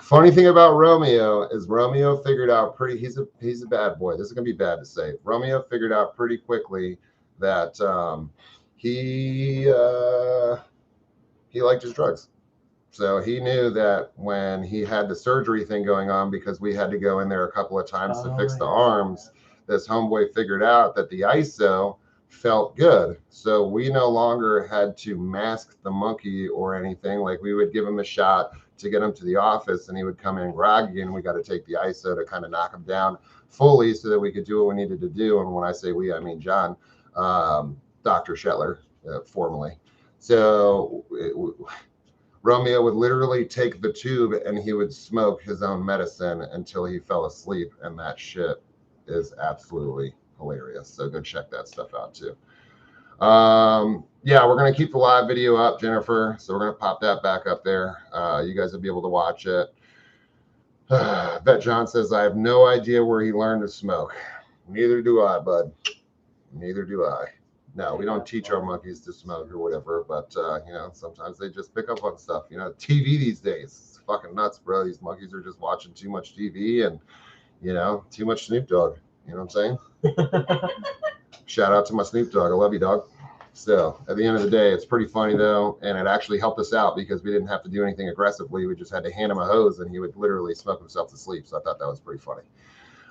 funny thing about Romeo is Romeo figured out he's a bad boy. This is gonna be bad to say. Romeo figured out pretty quickly that he liked his drugs. So he knew that when he had the surgery thing going on, because we had to go in there a couple of times to fix the arms, this homeboy figured out that the ISO felt good. So we no longer had to mask the monkey or anything. Like, we would give him a shot to get him to the office, and he would come in groggy, and we got to take the ISO to kind of knock him down fully so that we could do what we needed to do. And when I say we, I mean John, Dr. Shetler, formerly. So Romeo would literally take the tube and he would smoke his own medicine until he fell asleep, and that shit is absolutely hilarious. So go check that stuff out too. Yeah, we're gonna keep the live video up, Jennifer. So we're gonna pop that back up there. You guys will be able to watch it. Vet John says, I have no idea where he learned to smoke. Neither do I, bud. Neither do I. No, we don't teach our monkeys to smoke or whatever, but you know, sometimes they just pick up on stuff. You know, TV these days, it's fucking nuts, bro. These monkeys are just watching too much TV and, you know, too much Snoop Dogg. You know what I'm saying? Shout out to my Snoop Dogg. I love you, dog. So at the end of the day, it's pretty funny though, and it actually helped us out because we didn't have to do anything aggressively. We just had to hand him a hose and he would literally smoke himself to sleep. So I thought that was pretty funny.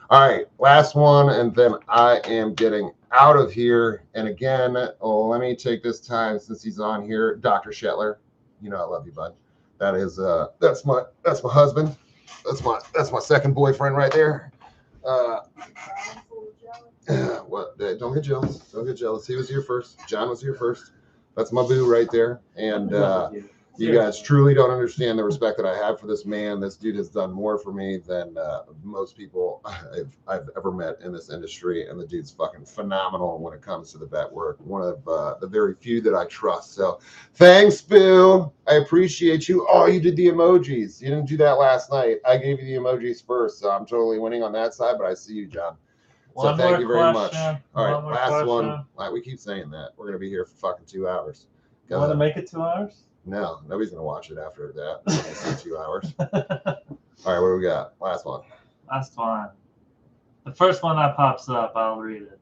All right, last one, and then I am getting out of here. And again, let me take this time, since he's on here, Dr. Shetler. You know I love you, bud. That is that's my husband. That's my second boyfriend right there. What? Don't get jealous. Don't get jealous. He was here first. John was here first. That's my boo right there. And you guys truly don't understand the respect that I have for this man. This dude has done more for me than most people I've ever met in this industry. And the dude's fucking phenomenal when it comes to the vet work. One of the very few that I trust. So thanks, Boo. I appreciate you. Oh, you did the emojis. You didn't do that last night. I gave you the emojis first. So I'm totally winning on that side. But I see you, John. So thank you very much. question, All right, one more last one. question. Like, we keep saying that. We're going to be here for fucking 2 hours. You want to make it 2 hours? No, nobody's going to watch it after that. It's 2 hours. All right, what do we got? Last one. Last one. The first one that pops up, I'll read it.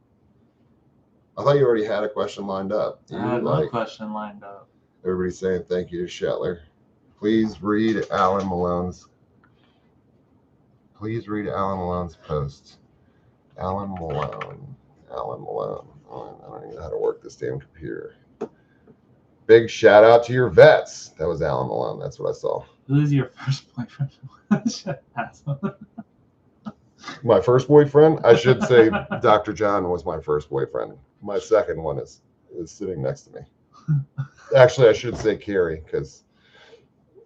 I thought you already had a question lined up. I had no question lined up. Everybody's saying thank you to Shetler. Please read Alan Malone's post. Alan Malone. I don't even know how to work this damn computer. Big shout out to your vets. That was Alan Malone. That's what I saw. Who's your first boyfriend? My first boyfriend? I should say Dr. John was my first boyfriend. My second one is sitting next to me. Actually, I should say Carrie, because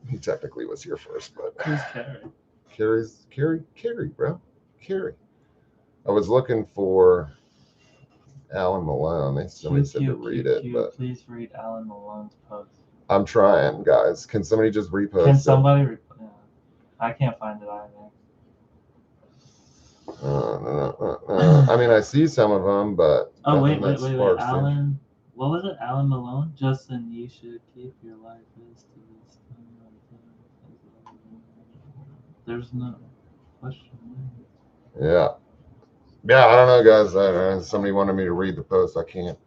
he technically was here first. But who's Carrie? Carrie, bro. Carrie. I was looking for Alan Malone. Somebody said to read it, but please read Alan Malone's post. I'm trying, guys. Can somebody just repost? Can somebody? Yeah. I can't find it either. I mean, I see some of them, but wait. Alan, what was it? Alan Malone? Justin, you should keep your life as to this. There's no question. Yeah, I don't know, guys. Somebody wanted me to read the post. I can't.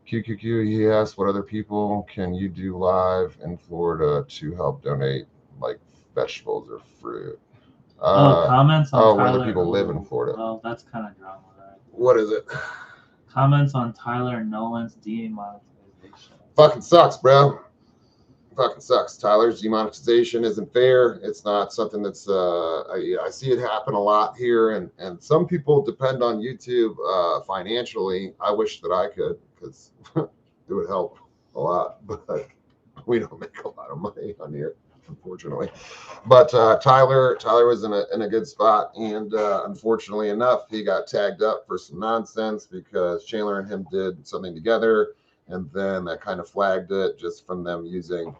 QQQ, he asked, what other people can you do live in Florida to help donate, like vegetables or fruit? Comments on where Tyler. the people live in Florida. Well, that's kind of drama, right? What is it? Comments on Tyler Nolan's demonetization. Fucking sucks, bro. Fucking sucks. Tyler's demonetization isn't fair. It's not something that's I see it happen a lot here, and some people depend on YouTube financially. I wish that I could, because it would help a lot, but we don't make a lot of money on here, unfortunately. But Tyler was in a good spot, and unfortunately enough, he got tagged up for some nonsense because Chandler and him did something together, and then that kind of flagged it just from them using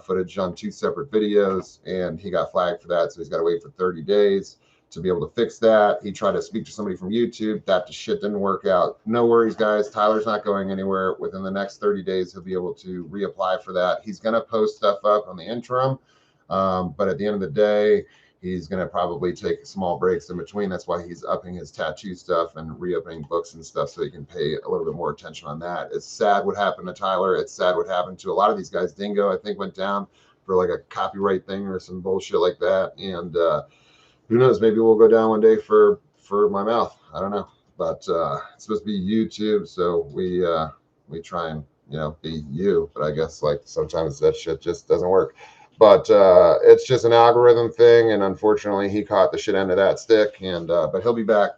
footage on 2 separate videos, and he got flagged for that, so he's got to wait for 30 days to be able to fix that. He tried to speak to somebody from YouTube. That shit didn't work out. No worries, guys. Tyler's not going anywhere. Within the next 30 days, he'll be able to reapply for that. He's going to post stuff up on the interim, but at the end of the day, he's going to probably take small breaks in between. That's why he's upping his tattoo stuff and reopening books and stuff, so he can pay a little bit more attention on that. It's sad what happened to Tyler. It's sad what happened to a lot of these guys. Dingo, I think, went down for like a copyright thing or some bullshit like that. And who knows? Maybe we'll go down one day for my mouth. I don't know. But it's supposed to be YouTube, so we try and be you. But I guess like sometimes that shit just doesn't work. But it's just an algorithm thing, and unfortunately, he caught the shit end of that stick. And but he'll be back.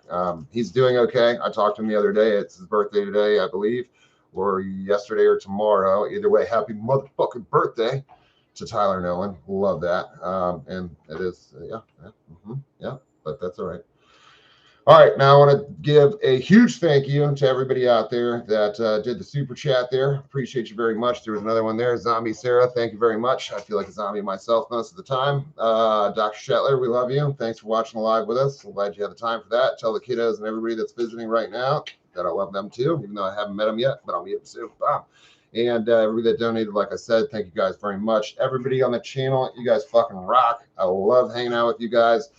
He's doing okay. I talked to him the other day. It's his birthday today, I believe, or yesterday or tomorrow. Either way, happy motherfucking birthday to Tyler Nolan. Love that. And it is, yeah. But that's all right. All right, now I want to give a huge thank you to everybody out there that did the super chat there. Appreciate you very much. There was another one there, Zombie Sarah. Thank you very much. I feel like a zombie myself most of the time. Dr. Shetler, we love you. Thanks for watching live with us. I'm glad you had the time for that. Tell the kiddos and everybody that's visiting right now that I love them too, even though I haven't met them yet, but I'll meet them soon. Bye. And everybody that donated, like I said, thank you guys very much. Everybody on the channel, you guys fucking rock. I love hanging out with you guys.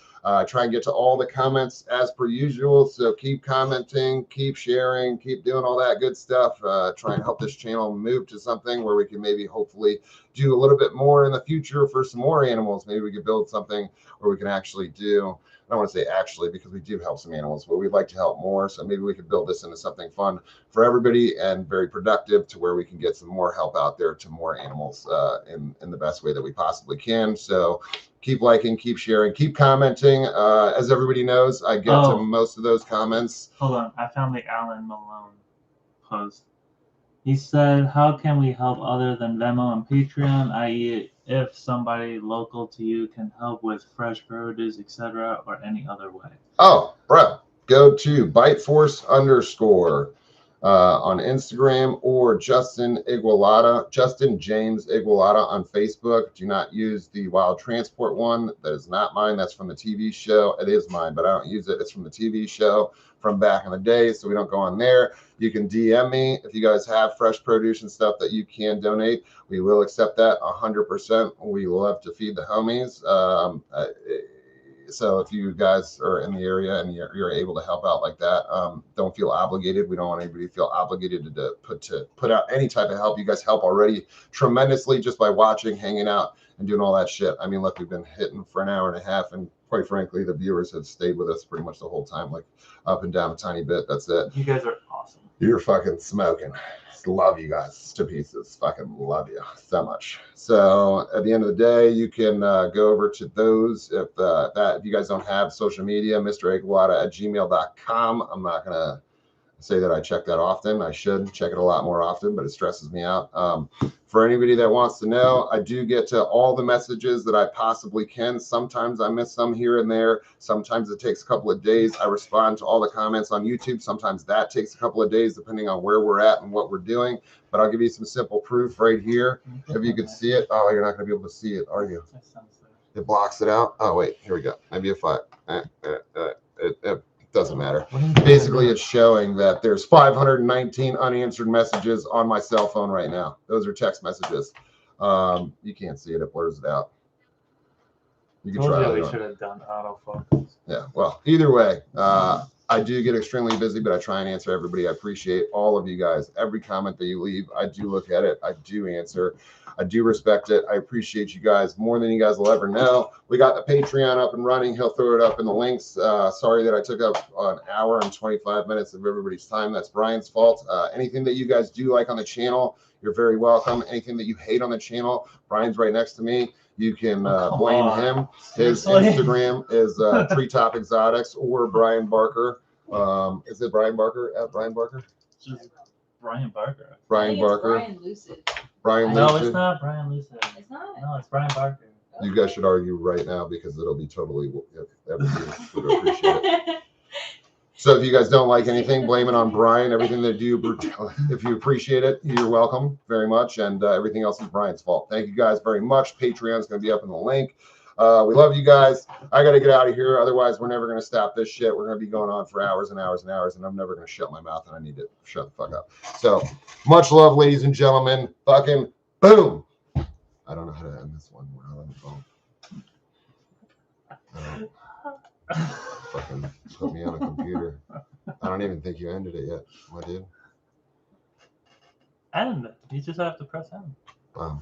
Try and get to all the comments as per usual. So keep commenting, keep sharing, keep doing all that good stuff. Try and help this channel move to something where we can maybe hopefully do a little bit more in the future for some more animals. Maybe we could build something where we can actually do, I don't want to say actually, because we do help some animals, but we'd like to help more. So maybe we could build this into something fun for everybody and very productive, to where we can get some more help out there to more animals in the best way that we possibly can. So keep liking, keep sharing, keep commenting. As everybody knows, I get to most of those comments. Hold on, I found the Alan Malone post. He said, how can we help other than Venmo and Patreon, i.e. if somebody local to you can help with fresh produce, etc., or any other way? Oh, bro, go to BiteForce_. on Instagram, or Justin James Igualada on Facebook. Do not use the Wild Transport one. That is not mine. That's from the TV show. It is mine, but I don't use it. It's from the TV show from back in the day, so we don't go on there. You can DM me if you guys have fresh produce and stuff that you can donate. We will accept that 100%. We love to feed the homies. So if you guys are in the area and you're able to help out like that, don't feel obligated. We don't want anybody to feel obligated to put out any type of help. You guys help already tremendously just by watching, hanging out, and doing all that shit. I mean, look, we've been hitting for an hour and a half, and quite frankly, the viewers have stayed with us pretty much the whole time, like up and down a tiny bit. That's it. You guys are awesome. You're fucking smoking. Love you guys to pieces. Fucking love you so much. So at the end of the day, you can go over to those. If you guys don't have social media, mreguilada@gmail.com. I'm not gonna say that I check that often. I should check it a lot more often, but it stresses me out. For anybody that wants to know, I do get to all the messages that I possibly can. Sometimes I miss some here and there. Sometimes it takes a couple of days. I respond to all the comments on YouTube. Sometimes that takes a couple of days, depending on where we're at and what we're doing. But I'll give you some simple proof right here. If you could see it. Oh, you're not going to be able to see it, are you? It blocks it out. Oh, wait, here we go. Maybe if I, it doesn't matter. Basically, it's showing that there's 519 unanswered messages on my cell phone right now. Those are text messages. You can't see it. It blurs it out. You can try. We should have done autofocus. Yeah. Well, either way, I do get extremely busy, but I try and answer everybody. I appreciate all of you guys. Every comment that you leave, I do look at it. I do answer. I do respect it. I appreciate you guys more than you guys will ever know. We got the Patreon up and running. He'll throw it up in the links. Sorry that I took up an hour and 25 minutes of everybody's time. That's Brian's fault. Anything that you guys do like on the channel, you're very welcome. Anything that you hate on the channel, Brian's right next to me. You can blame him. His Instagram is Treetop Exotics or Brian Barker. Is it Brian Barker at Brian Barker? Just Brian Barker. Brian Barker. Brian Lucid. Brian No, Lucid. it's not Brian Lucid. It's not. No, it's Brian Barker. You guys should argue right now because it'll be totally everybody would appreciate it. So if you guys don't like anything, blame it on Brian. Everything they do, if you appreciate it, you're welcome very much. And everything else is Brian's fault. Thank you guys very much. Patreon's going to be up in the link. We love you guys. I got to get out of here. Otherwise, we're never going to stop this shit. We're going to be going on for hours and hours and hours, and I'm never going to shut my mouth, and I need to shut the fuck up. So much love, ladies and gentlemen. Fucking boom. I don't know how to end this one. We're not on the phone. Fucking put me on a computer. I don't even think you ended it yet. What, dude? And you just have to press M. Wow.